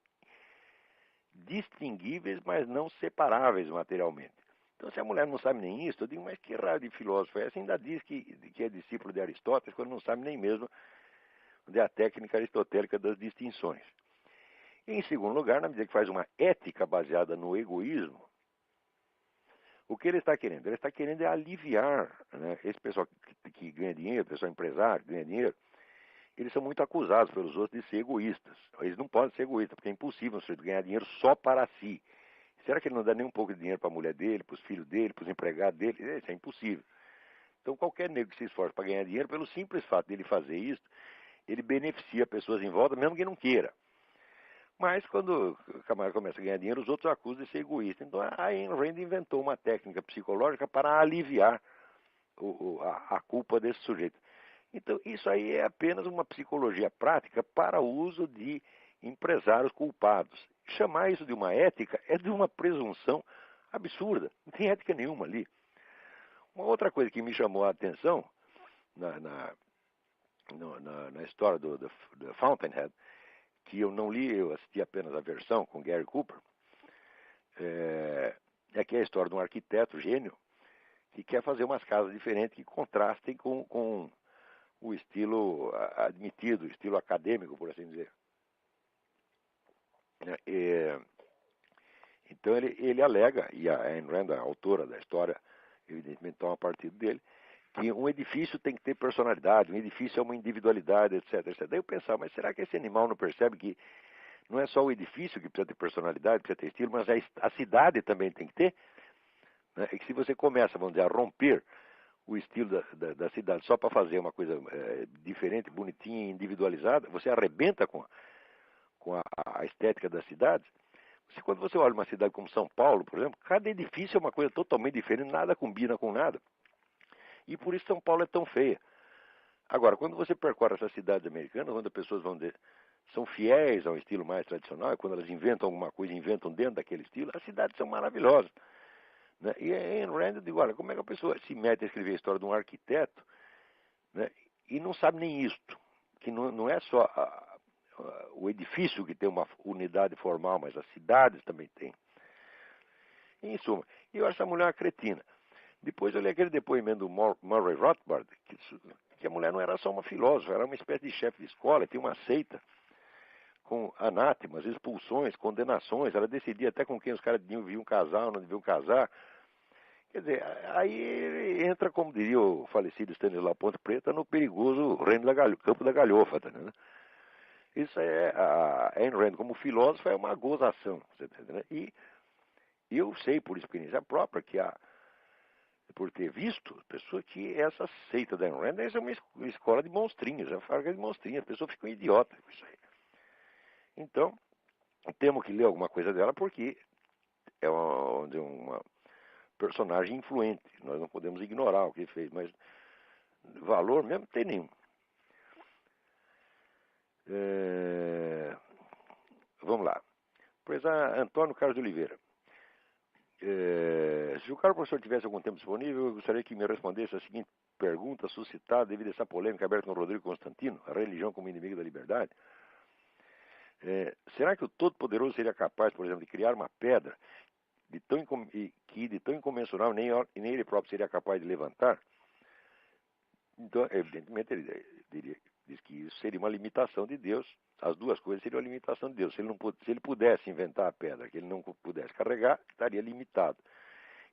distinguíveis, mas não separáveis materialmente. Então, se a mulher não sabe nem isso, eu digo, mas que raio de filósofo é esse? Ainda diz que é discípulo de Aristóteles, quando não sabe nem mesmo a técnica aristotélica das distinções. Em segundo lugar, na medida que faz uma ética baseada no egoísmo, o que ele está querendo? Ele está querendo aliviar, né, esse pessoal que ganha dinheiro, pessoal empresário que ganha dinheiro, eles são muito acusados pelos outros de ser egoístas. Eles não podem ser egoístas, porque é impossível um sujeito ganhar dinheiro só para si. Será que ele não dá nem um pouco de dinheiro para a mulher dele, para os filhos dele, para os empregados dele? Isso é impossível. Então qualquer nego que se esforce para ganhar dinheiro, pelo simples fato dele fazer isso, ele beneficia pessoas em volta, mesmo que não queira. Mas quando o camarada começa a ganhar dinheiro, os outros acusam de ser egoísta. Então a Ayn Rand inventou uma técnica psicológica para aliviar a culpa desse sujeito. Então isso aí é apenas uma psicologia prática para o uso de empresários culpados. Chamar isso de uma ética é de uma presunção absurda. Não tem ética nenhuma ali. Uma outra coisa que me chamou a atenção na história do Fountainhead, que eu não li, eu assisti apenas a versão com Gary Cooper, é que é a história de um arquiteto gênio que quer fazer umas casas diferentes que contrastem com o estilo admitido, o estilo acadêmico, por assim dizer. Então ele alega, e a Ayn Rand, a autora da história, evidentemente toma partido dele, que um edifício tem que ter personalidade, um edifício é uma individualidade, etc, etc. Daí eu pensava, mas será que esse animal não percebe que não é só o edifício que precisa ter personalidade, precisa ter estilo, mas a cidade também tem que ter? Né? E que se você começa, vamos dizer, a romper o estilo da cidade só para fazer uma coisa diferente, bonitinha, individualizada, você arrebenta com a estética das cidades. Quando você olha uma cidade como São Paulo, por exemplo, cada edifício é uma coisa totalmente diferente, nada combina com nada. E por isso São Paulo é tão feia. Agora, quando você percorre essas cidades americanas, onde as pessoas são fiéis ao estilo mais tradicional, e quando elas inventam alguma coisa, inventam dentro daquele estilo, as cidades são maravilhosas. Né? E em Rand, eu digo, olha, como é que a pessoa se mete a escrever a história de um arquiteto, né, e não sabe nem isto, que não é só o edifício que tem uma unidade formal, mas as cidades também têm. Em suma, eu acho essa mulher uma cretina. Depois eu li aquele depoimento do Murray Rothbard, que a mulher não era só uma filósofa, era uma espécie de chefe de escola, tinha uma seita com anátemas, expulsões, condenações, ela decidia até com quem os caras deviam casar ou não deviam casar. Quer dizer, aí entra, como diria o falecido Stanislau Ponte Preta, no perigoso reino campo da galhofa, tá entendendo? Isso a Ayn Rand, como filósofa, é uma gozação, você tá entendendo? E eu sei, por experiência própria, por ter visto, pessoa que essa seita da Ayn Rand é uma escola de monstrinhos, é uma fábrica de monstrinhos, as pessoas ficam idiotas com isso aí. Então, temos que ler alguma coisa dela porque é uma personagem influente. Nós não podemos ignorar o que ele fez, mas valor mesmo não tem nenhum. Vamos lá. Professor Antônio Carlos de Oliveira. Se o caro professor tivesse algum tempo disponível, eu gostaria que me respondesse a seguinte pergunta suscitada devido a essa polêmica aberta com o Rodrigo Constantino, a religião como inimigo da liberdade. Será que o Todo-Poderoso seria capaz, por exemplo, de criar uma pedra que de tão incomensurável nem ele próprio seria capaz de levantar? Então, evidentemente, ele diz que isso seria uma limitação de Deus. As duas coisas seriam uma limitação de Deus. Se ele pudesse inventar a pedra que ele não pudesse carregar, estaria limitado.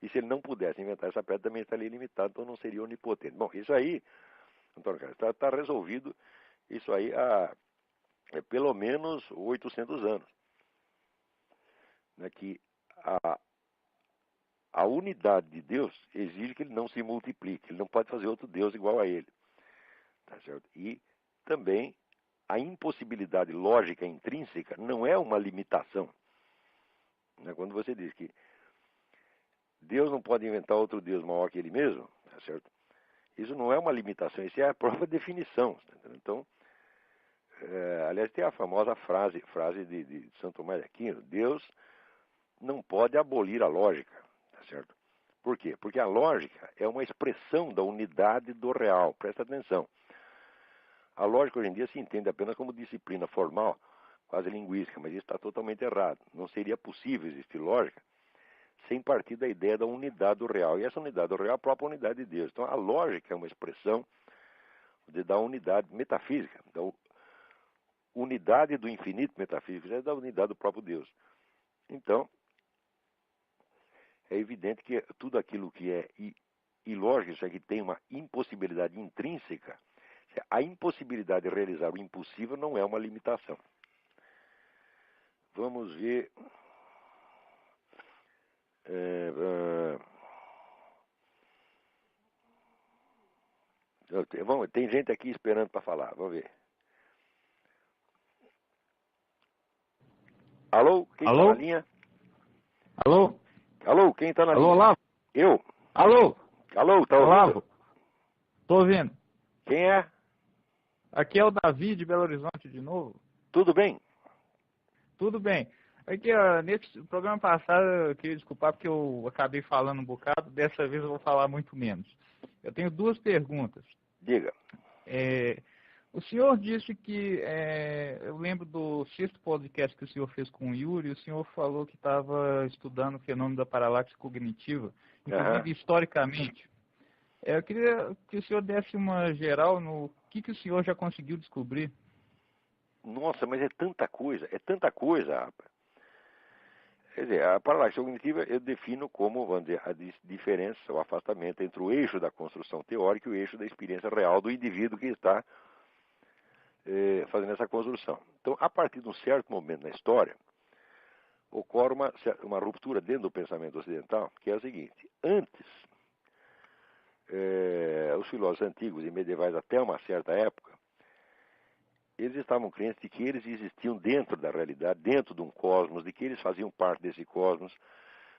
E se ele não pudesse inventar essa pedra, também estaria limitado, então não seria onipotente. Bom, isso aí, Antônio Carlos, está resolvido isso aí há pelo menos 800 anos. Né, que a unidade de Deus exige que ele não se multiplique, ele não pode fazer outro Deus igual a ele. Tá certo? E também a impossibilidade lógica intrínseca não é uma limitação. Né? Quando você diz que Deus não pode inventar outro Deus maior que ele mesmo, tá certo? Isso não é uma limitação, isso é a própria definição. Tá, então, aliás, tem a famosa frase de Santo Tomás de Aquino: Deus não pode abolir a lógica, tá certo? Por quê? Porque a lógica é uma expressão da unidade do real. Presta atenção. A lógica hoje em dia se entende apenas como disciplina formal, quase linguística, mas isso está totalmente errado. Não seria possível existir lógica sem partir da ideia da unidade do real. E essa unidade do real é a própria unidade de Deus. Então a lógica é uma expressão da unidade metafísica, da unidade do infinito metafísico, é da unidade do próprio Deus. Então, é evidente que tudo aquilo que é ilógico, isso aqui tem uma impossibilidade intrínseca. A impossibilidade de realizar o impossível não é uma limitação. Vamos ver. Tem gente aqui esperando para falar. Vamos ver. Alô? Quem está na linha? Alô? Alô, quem está na Alô, linha? Olavo? Eu. Alô? Alô, tá ouvindo? Olavo? Tô ouvindo. Quem é? Aqui é o Davi de Belo Horizonte de novo. Tudo bem? Tudo bem. Aqui, ó, nesse programa passado, eu queria desculpar porque eu acabei falando um bocado. Dessa vez eu vou falar muito menos. Eu tenho duas perguntas. Diga. O senhor disse que, eu lembro do sexto podcast que o senhor fez com o Yuri, o senhor falou que estava estudando o fenômeno da paralaxe cognitiva, inclusive historicamente. Eu queria que o senhor desse uma geral no que o senhor já conseguiu descobrir. Nossa, mas é tanta coisa, rapaz. Quer dizer, a paralaxe cognitiva eu defino como, vamos dizer, a diferença, o afastamento entre o eixo da construção teórica e o eixo da experiência real do indivíduo que está fazendo essa construção. Então, a partir de um certo momento na história, ocorre uma ruptura dentro do pensamento ocidental, que é a seguinte: antes, os filósofos antigos e medievais até uma certa época, eles estavam crentes de que eles existiam dentro da realidade, dentro de um cosmos, de que eles faziam parte desse cosmos,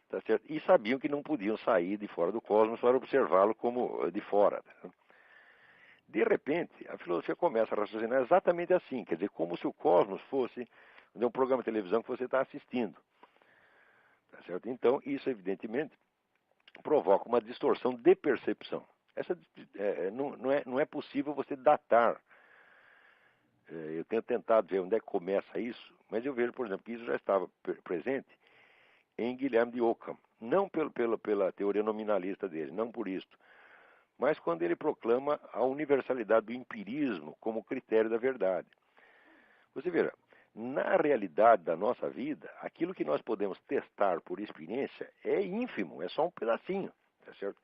tá certo? E sabiam que não podiam sair de fora do cosmos para observá-lo como de fora. Tá? De repente, a filosofia começa a raciocinar exatamente assim, quer dizer, como se o cosmos fosse um programa de televisão que você está assistindo. Tá certo? Então, isso evidentemente provoca uma distorção de percepção. Não é possível você datar. Eu tenho tentado ver onde é que começa isso, mas eu vejo, por exemplo, que isso já estava presente em Guilherme de Ockham. Não pela teoria nominalista dele, não por isto, mas quando ele proclama a universalidade do empirismo como critério da verdade. Você verá, na realidade da nossa vida, aquilo que nós podemos testar por experiência é ínfimo, é só um pedacinho, tá certo?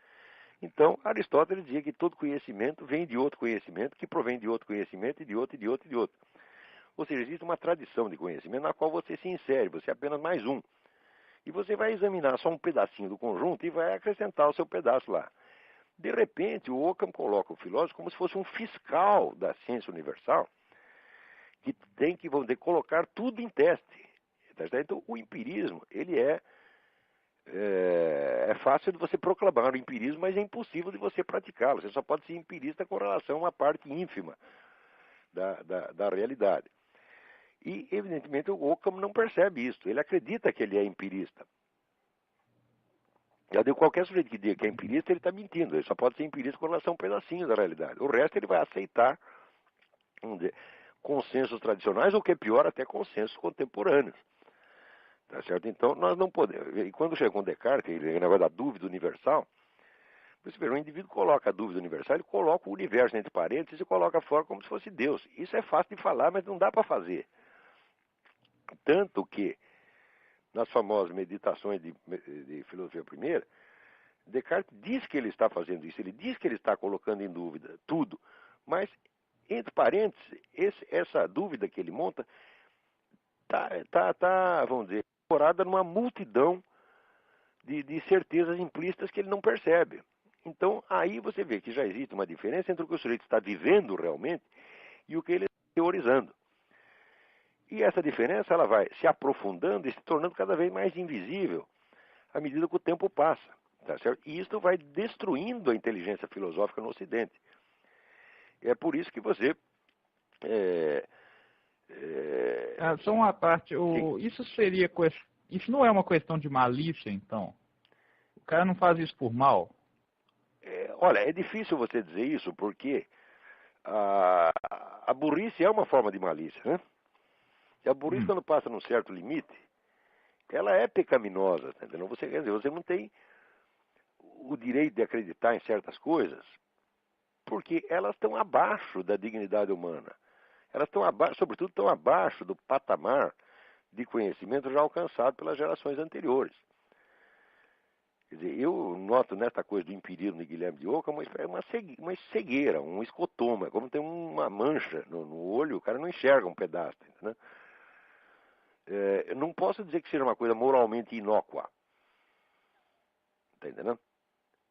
Então, Aristóteles dizia que todo conhecimento vem de outro conhecimento, que provém de outro conhecimento, e de outro, e de outro, e de outro. Ou seja, existe uma tradição de conhecimento na qual você se insere, você é apenas mais um. E você vai examinar só um pedacinho do conjunto e vai acrescentar o seu pedaço lá. De repente, o Ockham coloca o filósofo como se fosse um fiscal da ciência universal, que tem que, vamos dizer, colocar tudo em teste. Então, o empirismo, ele é fácil de você proclamar o empirismo, mas é impossível de você praticá-lo. Você só pode ser empirista com relação a uma parte ínfima da realidade. E, evidentemente, o Ockham não percebe isso. Ele acredita que ele é empirista. Já deu qualquer sujeito que diga que é empirista, ele está mentindo. Ele só pode ser empirista com relação a um pedacinho da realidade. O resto ele vai aceitar, vamos dizer, consensos tradicionais, ou o que é pior, até consensos contemporâneos. Tá certo? Então, nós não podemos. E quando chega com Descartes, ele negócio da dúvida universal, você vê, o indivíduo coloca a dúvida universal, ele coloca o universo entre parênteses e coloca fora como se fosse Deus. Isso é fácil de falar, mas não dá para fazer. Tanto que, nas famosas meditações de filosofia primeira, Descartes diz que ele está fazendo isso, ele diz que ele está colocando em dúvida tudo, mas, entre parênteses, essa dúvida que ele monta está, vamos dizer, incorporada numa multidão de certezas implícitas que ele não percebe. Então, aí você vê que já existe uma diferença entre o que o sujeito está vivendo realmente e o que ele está teorizando. E essa diferença ela vai se aprofundando e se tornando cada vez mais invisível à medida que o tempo passa. Tá certo? E isso vai destruindo a inteligência filosófica no Ocidente. É por isso que você... Só uma parte, isso não é uma questão de malícia, então? O cara não faz isso por mal? Olha, é difícil você dizer isso porque a burrice é uma forma de malícia, né? E a burrice, quando passa num certo limite, ela é pecaminosa, tá entendendo? Quer dizer, você não tem o direito de acreditar em certas coisas porque elas estão abaixo da dignidade humana. Elas estão abaixo, sobretudo, estão abaixo do patamar de conhecimento já alcançado pelas gerações anteriores. Quer dizer, eu noto nesta coisa do empirismo de Guilherme de Ockham uma cegueira, um escotoma, como tem uma mancha no olho, o cara não enxerga um pedaço, entendeu? Eu não posso dizer que seja uma coisa moralmente inócua. Está entendendo?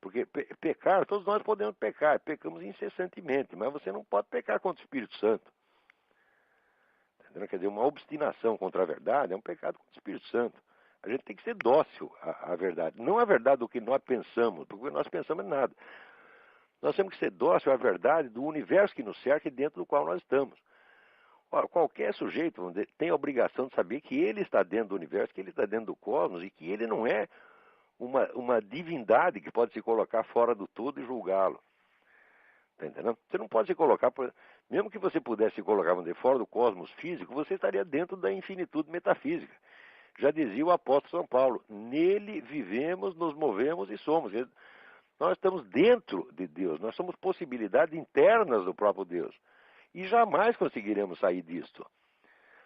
Porque pecar, todos nós podemos pecar, pecamos incessantemente, mas você não pode pecar contra o Espírito Santo. Entendeu? Quer dizer, uma obstinação contra a verdade é um pecado contra o Espírito Santo. A gente tem que ser dócil à verdade. Não a verdade do que nós pensamos, porque o que nós pensamos é nada. Nós temos que ser dócil à verdade do universo que nos cerca e dentro do qual nós estamos. Ora, qualquer sujeito, vamos dizer, tem a obrigação de saber que ele está dentro do universo, que ele está dentro do cosmos e que ele não é uma divindade que pode se colocar fora do todo e julgá-lo. Está entendendo? Você não pode se colocar, mesmo que você pudesse se colocar, vamos dizer, fora do cosmos físico, você estaria dentro da infinitude metafísica. Já dizia o apóstolo São Paulo, nele vivemos, nos movemos e somos. Nós estamos dentro de Deus, nós somos possibilidades internas do próprio Deus. E jamais conseguiremos sair disto.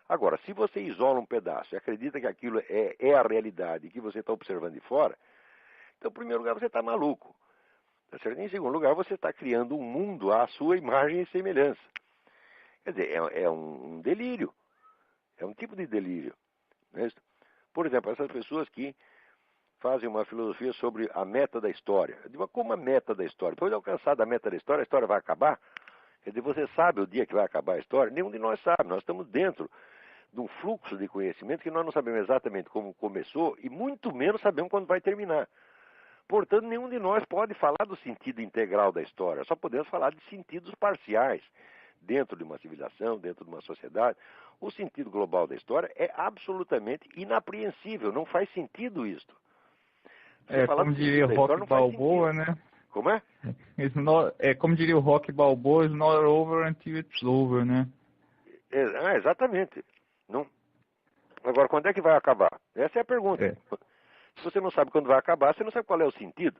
Agora, se você isola um pedaço e acredita que aquilo é a realidade e que você está observando de fora, então, em primeiro lugar, você está maluco. Tá certo? Em segundo lugar, você está criando um mundo à sua imagem e semelhança. Quer dizer, é um delírio. É um tipo de delírio. Não é isso? Por exemplo, essas pessoas que fazem uma filosofia sobre a meta da história. Eu digo, como a meta da história? Depois de alcançar a meta da história, a história vai acabar? Quer dizer, você sabe o dia que vai acabar a história? Nenhum de nós sabe. Nós estamos dentro de um fluxo de conhecimento que nós não sabemos exatamente como começou e muito menos sabemos quando vai terminar. Portanto, nenhum de nós pode falar do sentido integral da história. Só podemos falar de sentidos parciais dentro de uma civilização, dentro de uma sociedade. O sentido global da história é absolutamente inapreensível. Não faz sentido isto. Como diria Rock Balboa, né? Como é? Como diria o Rock Balboa, it's not over until it's over, né? Exatamente. Não. Agora, quando é que vai acabar? Essa é a pergunta. Se você não sabe quando vai acabar, você não sabe qual é o sentido.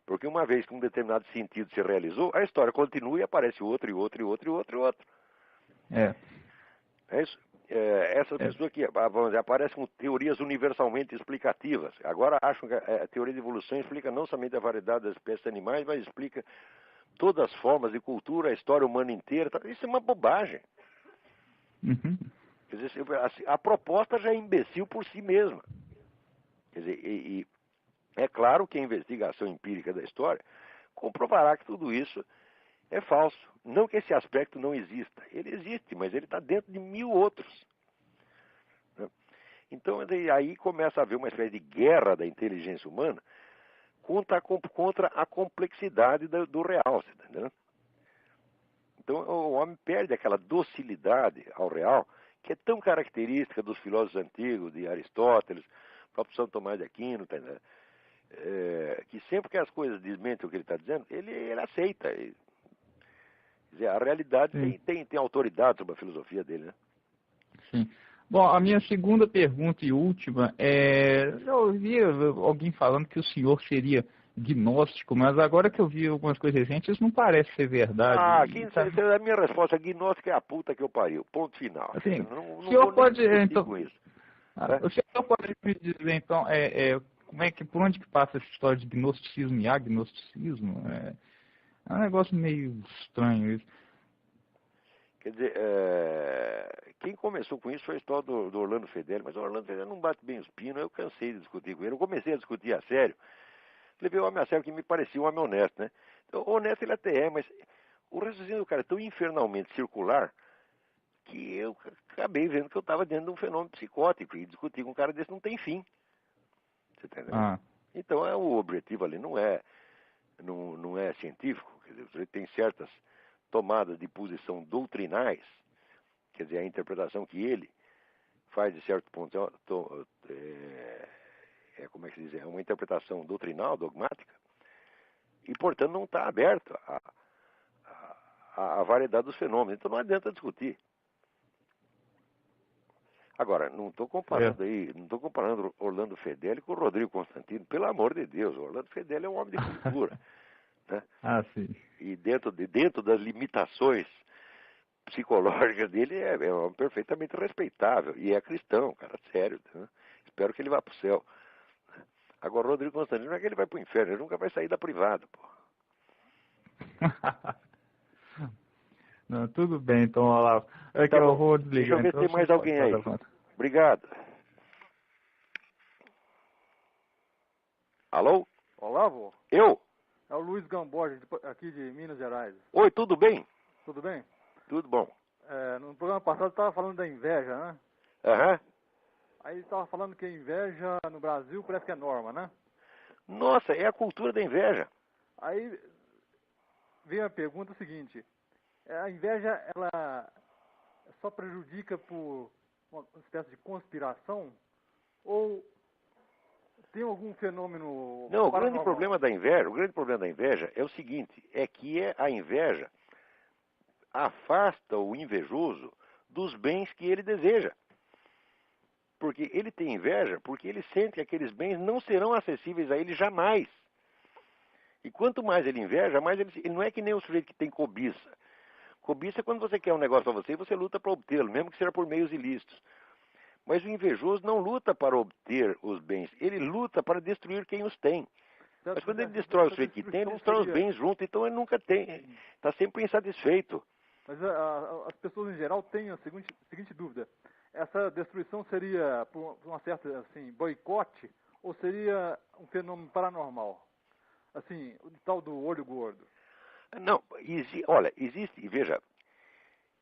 Porque uma vez que um determinado sentido se realizou, a história continua e aparece outro, e outro, e outro, e outro, e outro. É isso. Essas pessoas que vamos dizer, aparecem com teorias universalmente explicativas. Agora acham que a teoria de evolução explica não somente a variedade das espécies animais, mas explica todas as formas de cultura, a história humana inteira. Isso é uma bobagem. Uhum. Quer dizer, a proposta já é imbecil por si mesma. Quer dizer, e é claro que a investigação empírica da história comprovará que tudo isso é falso. Não que esse aspecto não exista. Ele existe, mas ele está dentro de 1000 outros. Então, aí começa a haver uma espécie de guerra da inteligência humana contra a complexidade do real. Você tá entendendo? Então, o homem perde aquela docilidade ao real, que é tão característica dos filósofos antigos, de Aristóteles, próprio São Tomás de Aquino, tá entendendo? Que sempre que as coisas desmentem o que ele está dizendo, ele aceita. Quer dizer, a realidade tem autoridade sobre a filosofia dele, né? Sim. Bom, a minha segunda pergunta e última eu ouvi alguém falando que o senhor seria gnóstico, mas agora que eu vi algumas coisas recentes, isso não parece ser verdade. A minha resposta, gnóstico é a puta que eu pariu. Ponto final. Assim, não o senhor pode, então, com isso. o senhor pode me dizer, então, por onde que passa essa história de gnosticismo e agnosticismo? É um negócio meio estranho isso. Quer dizer, quem começou com isso foi a história do Orlando Fedeli, mas o Orlando Fedeli não bate bem os pinos, eu cansei de discutir com ele. Eu comecei a discutir a sério, levei o homem a sério que me parecia um homem honesto, né? Então, honesto ele até é, mas o raciocínio do cara é tão infernalmente circular que eu acabei vendo que eu estava dentro de um fenômeno psicótico e discutir com um cara desse não tem fim. Você tá entendendo? Então, o objetivo ali não é científico, quer dizer, você tem certas tomadas de posição doutrinais, quer dizer, a interpretação que ele faz de certo ponto como é que se diz? É uma interpretação doutrinal, dogmática, e, portanto, não está aberto à variedade dos fenômenos. Então não adianta discutir. Agora, não estou comparando Orlando Fedeli com o Rodrigo Constantino, pelo amor de Deus, o Orlando Fedeli é um homem de cultura. Né? Sim. E dentro das limitações psicológicas dele é perfeitamente respeitável. E é cristão, cara, sério. Né? Espero que ele vá para o céu. Agora, o Rodrigo Constantino não é que ele vai para o inferno, ele nunca vai sair da privada, pô. Não, tudo bem, então, Olavo. Que eu vou desligar. Deixa eu ver se tem mais alguém aí. Obrigado. Alô? Olavo? Eu? É o Luiz Gamboge, aqui de Minas Gerais. Oi, tudo bem? Tudo bem? Tudo bom. No programa passado estava falando da inveja, né? Aham. Aí estava falando que a inveja no Brasil parece que é norma, né? Nossa, é a cultura da inveja. Aí vem a pergunta seguinte: a inveja, ela só prejudica por uma espécie de conspiração? Ou tem algum fenômeno... Não, o grande problema da inveja é o seguinte, é que a inveja afasta o invejoso dos bens que ele deseja. Porque ele tem inveja, porque ele sente que aqueles bens não serão acessíveis a ele jamais. E quanto mais ele inveja, mais ele não é que nem o sujeito que tem cobiça. Cobiça é quando você quer um negócio para você e você luta para obtê-lo, mesmo que seja por meios ilícitos. Mas o invejoso não luta para obter os bens, ele luta para destruir quem os tem. Mas quando ele destrói o sujeito que tem, ele destrói os bens junto, então ele nunca tem, está sempre insatisfeito. Mas as pessoas em geral têm a seguinte dúvida: essa destruição seria por uma certa assim, boicote ou seria um fenômeno paranormal? Assim, o tal do olho gordo. Não, olha, existe, veja,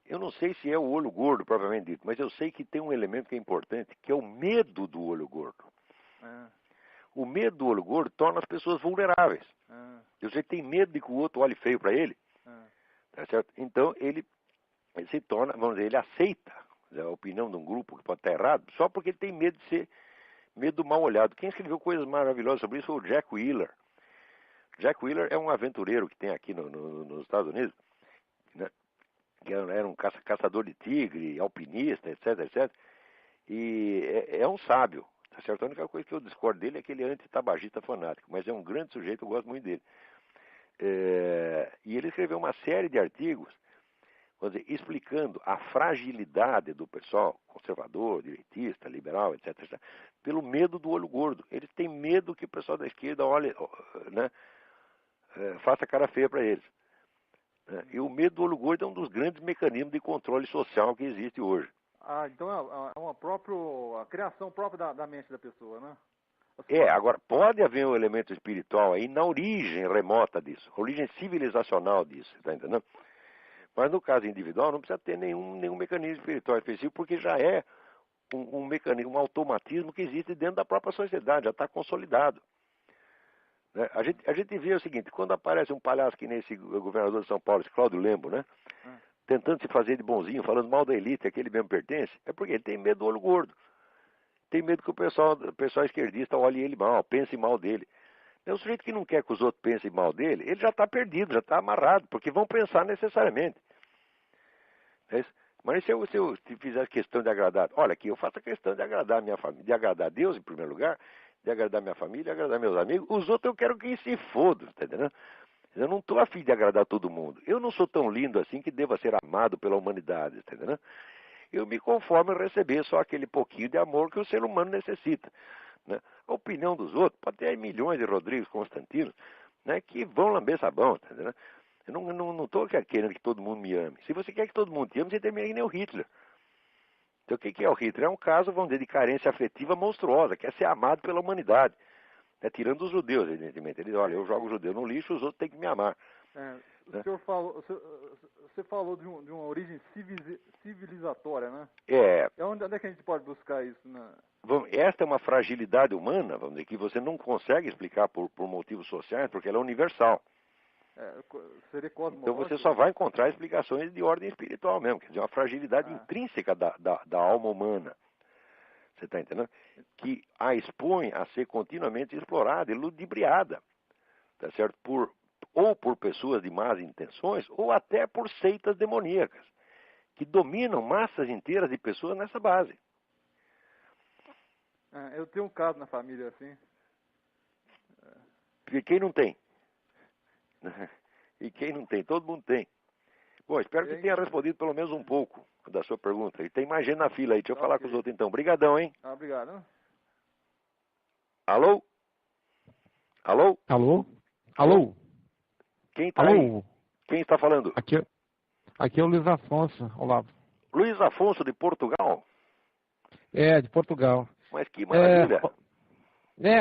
eu não sei se é o olho gordo propriamente dito, mas eu sei que tem um elemento que é importante, que é o medo do olho gordo. O medo do olho gordo torna as pessoas vulneráveis. Você tem medo de que o outro olhe feio para ele, tá certo? Então ele se torna, vamos dizer, ele aceita a opinião de um grupo que pode estar errado, só porque ele tem medo de ser medo do mal olhado. Quem escreveu coisas maravilhosas sobre isso foi o Jack Wheeler. Jack Wheeler é um aventureiro que tem aqui nos Estados Unidos, né? Que era um caçador de tigre, alpinista, etc, etc. E é um sábio, tá certo? A única coisa que eu discordo dele é que ele é antitabagista fanático, mas é um grande sujeito, eu gosto muito dele. E ele escreveu uma série de artigos, vamos dizer, explicando a fragilidade do pessoal conservador, direitista, liberal, etc, etc, pelo medo do olho gordo. Eles têm medo que o pessoal da esquerda olhe, né, faça cara feia para eles. E o medo do olho gordo é um dos grandes mecanismos de controle social que existe hoje. Então é a criação própria da mente da pessoa, né? Agora, pode haver um elemento espiritual aí na origem remota disso, a origem civilizacional disso, tá entendendo? Mas no caso individual não precisa ter nenhum mecanismo espiritual específico, porque já é um mecanismo, um automatismo que existe dentro da própria sociedade, já está consolidado. Né? A gente vê o seguinte, quando aparece um palhaço que nem esse governador de São Paulo, esse Cláudio Lembo, né? Tentando se fazer de bonzinho, falando mal da elite, a que ele mesmo pertence, é porque ele tem medo do olho gordo. Tem medo que o pessoal esquerdista olhe ele mal, pense mal dele. O sujeito que não quer que os outros pensem mal dele, ele já está perdido, já está amarrado, porque vão pensar necessariamente. Mas se eu fizer questão de agradar, olha aqui, eu faço a questão de agradar a minha família, de agradar a Deus em primeiro lugar, de agradar minha família, de agradar meus amigos, os outros eu quero que se fodam, tá entendendo? Eu não estou afim de agradar todo mundo. Eu não sou tão lindo assim que deva ser amado pela humanidade, tá entendendo? Eu me conformo em receber só aquele pouquinho de amor que o ser humano necessita. Né? A opinião dos outros, pode ter milhões de Rodrigos Constantinos, né, que vão lamber sabão, tá entendendo? Eu não estou querendo que todo mundo me ame. Se você quer que todo mundo te ame, você termina que nem o Hitler. Então o que é o Hitler? É um caso, vamos dizer, de carência afetiva monstruosa, quer ser amado pela humanidade. Né? Tirando os judeus, evidentemente. Ele diz, olha, eu jogo o judeu no lixo, os outros têm que me amar. O senhor falou, você falou de uma origem civilizatória, né? Onde é que a gente pode buscar isso? Esta é uma fragilidade humana, vamos dizer, que você não consegue explicar por motivos sociais, porque ela é universal. Seria cosmológico. Então você só vai encontrar explicações de ordem espiritual mesmo, quer dizer, uma fragilidade intrínseca da alma humana. Você está entendendo? Que a expõe a ser continuamente explorada e ludibriada, tá certo? Ou por pessoas de más intenções, ou até por seitas demoníacas, que dominam massas inteiras de pessoas nessa base. Eu tenho um caso na família assim. Porque quem não tem? E quem não tem? Todo mundo tem. Bom, espero que tenha respondido pelo menos um pouco da sua pergunta. E tem mais gente na fila aí. Deixa eu falar com os outros então. Obrigadão, hein? Obrigado. Alô? Alô? Alô? Alô? Quem está aí? Quem está falando? Aqui é o Luiz Afonso, Olavo. Luiz Afonso, de Portugal? De Portugal. Mas que maravilha.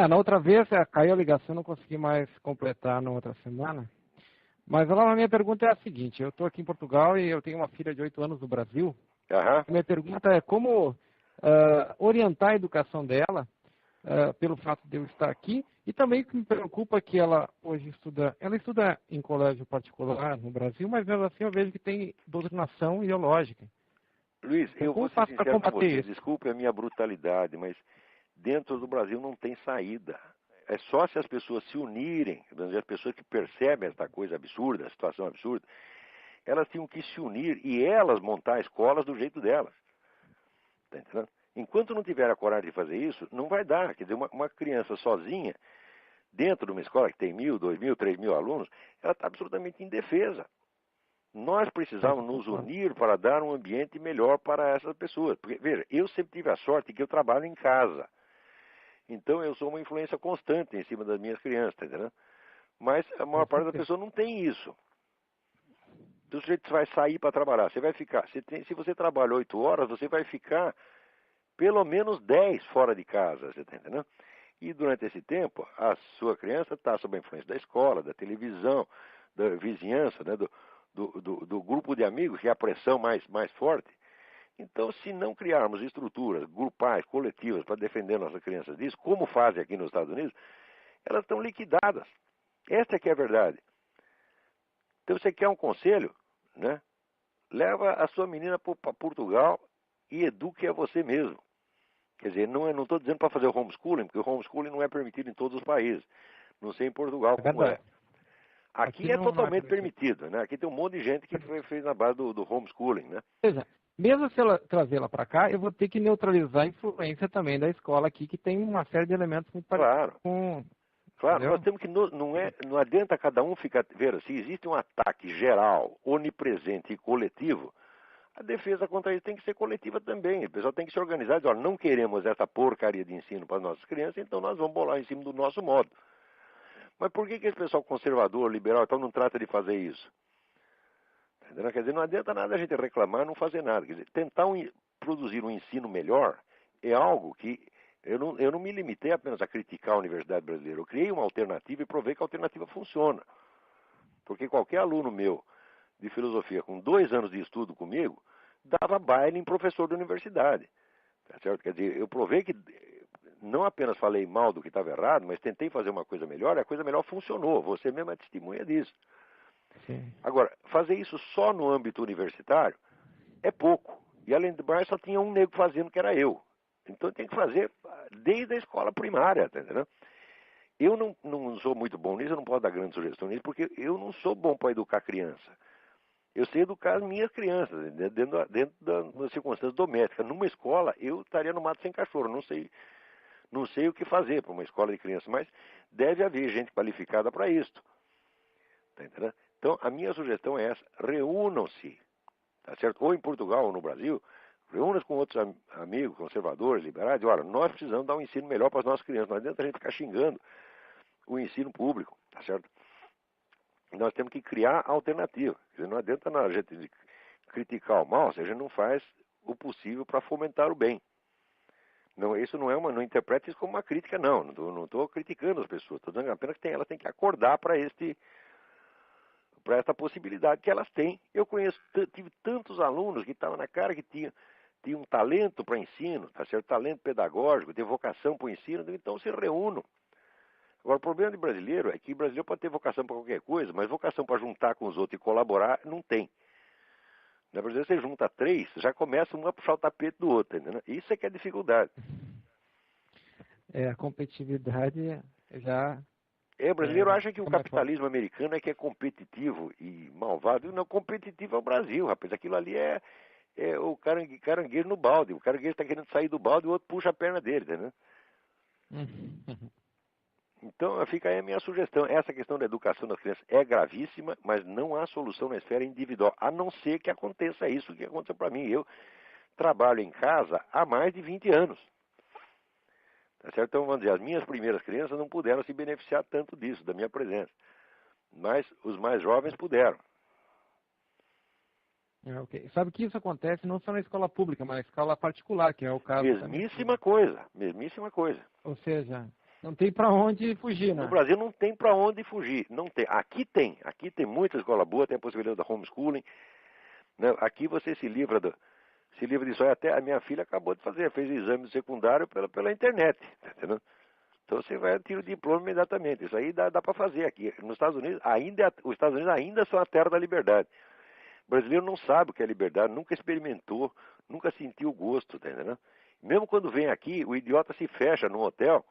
Na outra vez caiu a ligação, não consegui mais completar na outra semana. Mas a minha pergunta é a seguinte, eu estou aqui em Portugal e eu tenho uma filha de 8 anos no Brasil. Minha pergunta é como orientar a educação dela, pelo fato de eu estar aqui, e também que me preocupa que ela hoje estuda em colégio particular no Brasil, mas mesmo assim eu vejo que tem doutrinação ideológica. Luiz, eu vou ser sincero com você, desculpe a minha brutalidade, mas dentro do Brasil não tem saída. É só se as pessoas se unirem, as pessoas que percebem esta coisa absurda, a situação absurda, elas tinham que se unir e elas montar escolas do jeito delas. Tá entendendo? Enquanto não tiver a coragem de fazer isso, não vai dar. Quer dizer, uma criança sozinha, dentro de uma escola que tem 1.000, 2.000, 3.000 alunos, ela está absolutamente indefesa. Nós precisamos nos unir para dar um ambiente melhor para essas pessoas. Porque, veja, eu sempre tive a sorte que eu trabalho em casa. Então eu sou uma influência constante em cima das minhas crianças, tá entendendo? Mas a maior parte das pessoas não tem isso. Então o sujeito vai sair para trabalhar, você vai ficar, se você trabalha 8 horas, você vai ficar pelo menos 10 fora de casa, você está entendendo? E durante esse tempo, a sua criança está sob a influência da escola, da televisão, da vizinhança, né, do grupo de amigos, que é a pressão mais forte. Então, se não criarmos estruturas grupais, coletivas, para defender nossas crianças disso, como fazem aqui nos Estados Unidos, elas estão liquidadas. Essa é que é a verdade. Então, você quer um conselho, né? Leva a sua menina para Portugal e eduque a você mesmo. Quer dizer, não estou dizendo para fazer o homeschooling, porque o homeschooling não é permitido em todos os países. Não sei em Portugal como é. Aqui é totalmente permitido, né? Aqui tem um monte de gente que fez na base do homeschooling, né? Seja, mesmo se ela trazê-la para cá, eu vou ter que neutralizar a influência também da escola aqui, que tem uma série de elementos muito parecidos com... Claro, nós temos que, não adianta cada um ficar... Veja, se existe um ataque geral, onipresente e coletivo, a defesa contra isso tem que ser coletiva também. O pessoal tem que se organizar e dizer, olha, não queremos essa porcaria de ensino para as nossas crianças, então nós vamos bolar em cima do nosso modo. Mas por que esse pessoal conservador, liberal, então não trata de fazer isso? Entendeu? Quer dizer, não adianta nada a gente reclamar e não fazer nada. Quer dizer, tentar produzir um ensino melhor é algo que eu não me limitei apenas a criticar a Universidade Brasileira. Eu criei uma alternativa e provei que a alternativa funciona. Porque qualquer aluno meu de filosofia com 2 anos de estudo comigo dava baile em professor da universidade. Tá certo? Quer dizer, eu provei que não apenas falei mal do que estava errado, mas tentei fazer uma coisa melhor e a coisa melhor funcionou. Você mesmo é testemunha disso. Sim. Agora, fazer isso só no âmbito universitário é pouco. E além do mais, só tinha um nego fazendo, que era eu. Então tem que fazer desde a escola primária, tá entendendo? Eu não sou muito bom nisso, eu não posso dar grandes sugestões nisso, porque eu não sou bom para educar criança. Eu sei educar as minhas crianças, dentro das circunstâncias domésticas. Numa escola, eu estaria no mato sem cachorro, não sei o que fazer para uma escola de crianças, mas deve haver gente qualificada para isso. Tá entendendo? Então, a minha sugestão é essa, reúnam-se, tá certo? Ou em Portugal ou no Brasil, reúnam-se com outros amigos, conservadores, liberais, e olha, nós precisamos dar um ensino melhor para as nossas crianças, não adianta a gente ficar xingando o ensino público, tá certo? Nós temos que criar alternativa. Quer dizer, não adianta a gente criticar o mal se a gente não faz o possível para fomentar o bem. Não, isso não interprete isso como uma crítica, não. Não estou criticando as pessoas. Estou dizendo apenas que elas têm que acordar para essa possibilidade que elas têm. Eu tive tantos alunos que estavam na cara que tinham um talento para ensino, tá certo? Talento pedagógico, tem vocação para o ensino, então se reúnam. Agora, o problema de brasileiro é que brasileiro pode ter vocação para qualquer coisa, mas vocação para juntar com os outros e colaborar, não tem. Na Brasil, você junta 3, já começa um a puxar o tapete do outro, entendeu? Isso é que é dificuldade. A competitividade já... O brasileiro acha que o capitalismo americano é que é competitivo e malvado. Não, competitivo é o Brasil, rapaz. Aquilo ali é o caranguejo no balde. O caranguejo está querendo sair do balde e o outro puxa a perna dele, entendeu? Então, fica aí a minha sugestão. Essa questão da educação das crianças é gravíssima, mas não há solução na esfera individual, a não ser que aconteça isso que aconteceu para mim. Eu trabalho em casa há mais de 20 anos. Tá certo? Então, vamos dizer, as minhas primeiras crianças não puderam se beneficiar tanto disso, da minha presença. Mas os mais jovens puderam. Okay. Sabe que isso acontece não só na escola pública, mas na escola particular, que é o caso... Mesmíssima coisa. Ou seja... Não tem para onde fugir, né? No Brasil não tem para onde fugir. Não tem. Aqui tem muita escola boa, tem a possibilidade da homeschooling. Né? Aqui você se livra disso. Até a minha filha acabou de fazer, fez exame secundário pela internet. Tá entendendo? Então você vai tirar o diploma imediatamente. Isso aí dá para fazer aqui. Nos Estados Unidos, os Estados Unidos ainda são a terra da liberdade. O brasileiro não sabe o que é liberdade, nunca experimentou, nunca sentiu o gosto. Tá entendendo? Mesmo quando vem aqui, o idiota se fecha num hotel,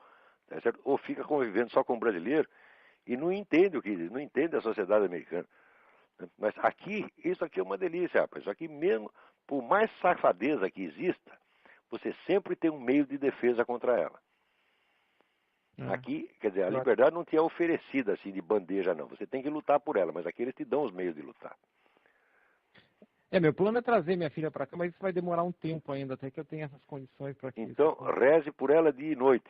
tá certo? Ou fica convivendo só com o brasileiro e não entende não entende a sociedade americana. Mas isso aqui é uma delícia, rapaz. Isso aqui mesmo, por mais safadeza que exista, você sempre tem um meio de defesa contra ela. Aqui, quer dizer, a liberdade não te é oferecida assim de bandeja, não. Você tem que lutar por ela, mas aqui eles te dão os meios de lutar. Meu plano é trazer minha filha para cá, mas isso vai demorar um tempo ainda, até que eu tenha essas condições para que... Então, reze por ela dia e noite.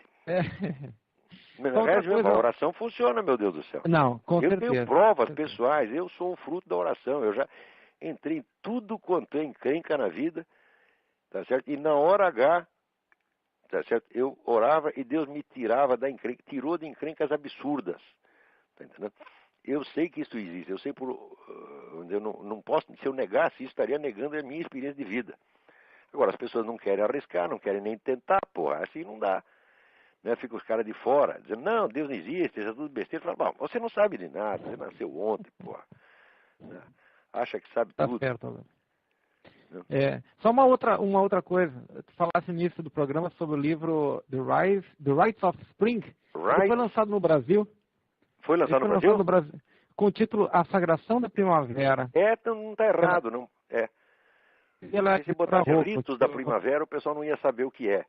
A oração funciona, meu Deus do céu. Não, com certeza. Eu tenho provas pessoais, eu sou o fruto da oração. Eu já entrei em tudo quanto é encrenca na vida, tá certo? E na hora H, tá certo? Eu orava e Deus me tirava da encrenca, tirou de encrencas absurdas, tá entendendo? eu sei que isso existe, eu sei eu não posso, se eu negasse isso, estaria negando a minha experiência de vida. Agora, as pessoas não querem arriscar, não querem nem tentar, porra, assim não dá. Né? Fica os caras de fora, dizendo, não, Deus não existe, isso é tudo besteira. Fala, bom, você não sabe de nada, você nasceu ontem, porra. Né? Acha que sabe tudo. Tá certo, só uma outra coisa. Tu falasse nisso do programa sobre o livro The Rites of Spring. Ele foi lançado no Brasil. Foi lançado no Brasil? Com o título A Sagração da Primavera. Não está errado, não. Se botasse ritos da primavera, o pessoal não ia saber o que é.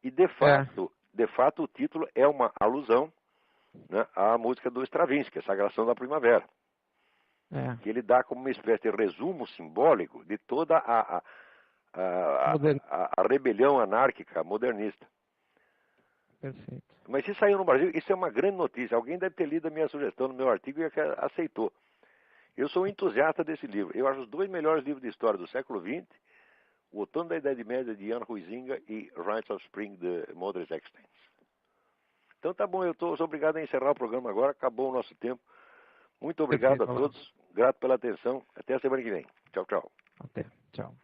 E de fato o título é uma alusão, né, à música do Stravinsky, A Sagração da Primavera. Que ele dá como uma espécie de resumo simbólico de toda a rebelião anárquica modernista. Perfeito. Mas se saiu no Brasil, isso é uma grande notícia. Alguém deve ter lido a minha sugestão no meu artigo e aceitou. Eu sou um entusiasta desse livro. Eu acho os 2 melhores livros de história do século XX, O Outono da Idade Média, de Jan Huizinga, e Rites of Spring, de Modris Ekstein. Então tá bom, eu sou obrigado a encerrar o programa agora, acabou o nosso tempo. Muito obrigado a todos, grato pela atenção. Até a semana que vem. Tchau, tchau. Até, tchau.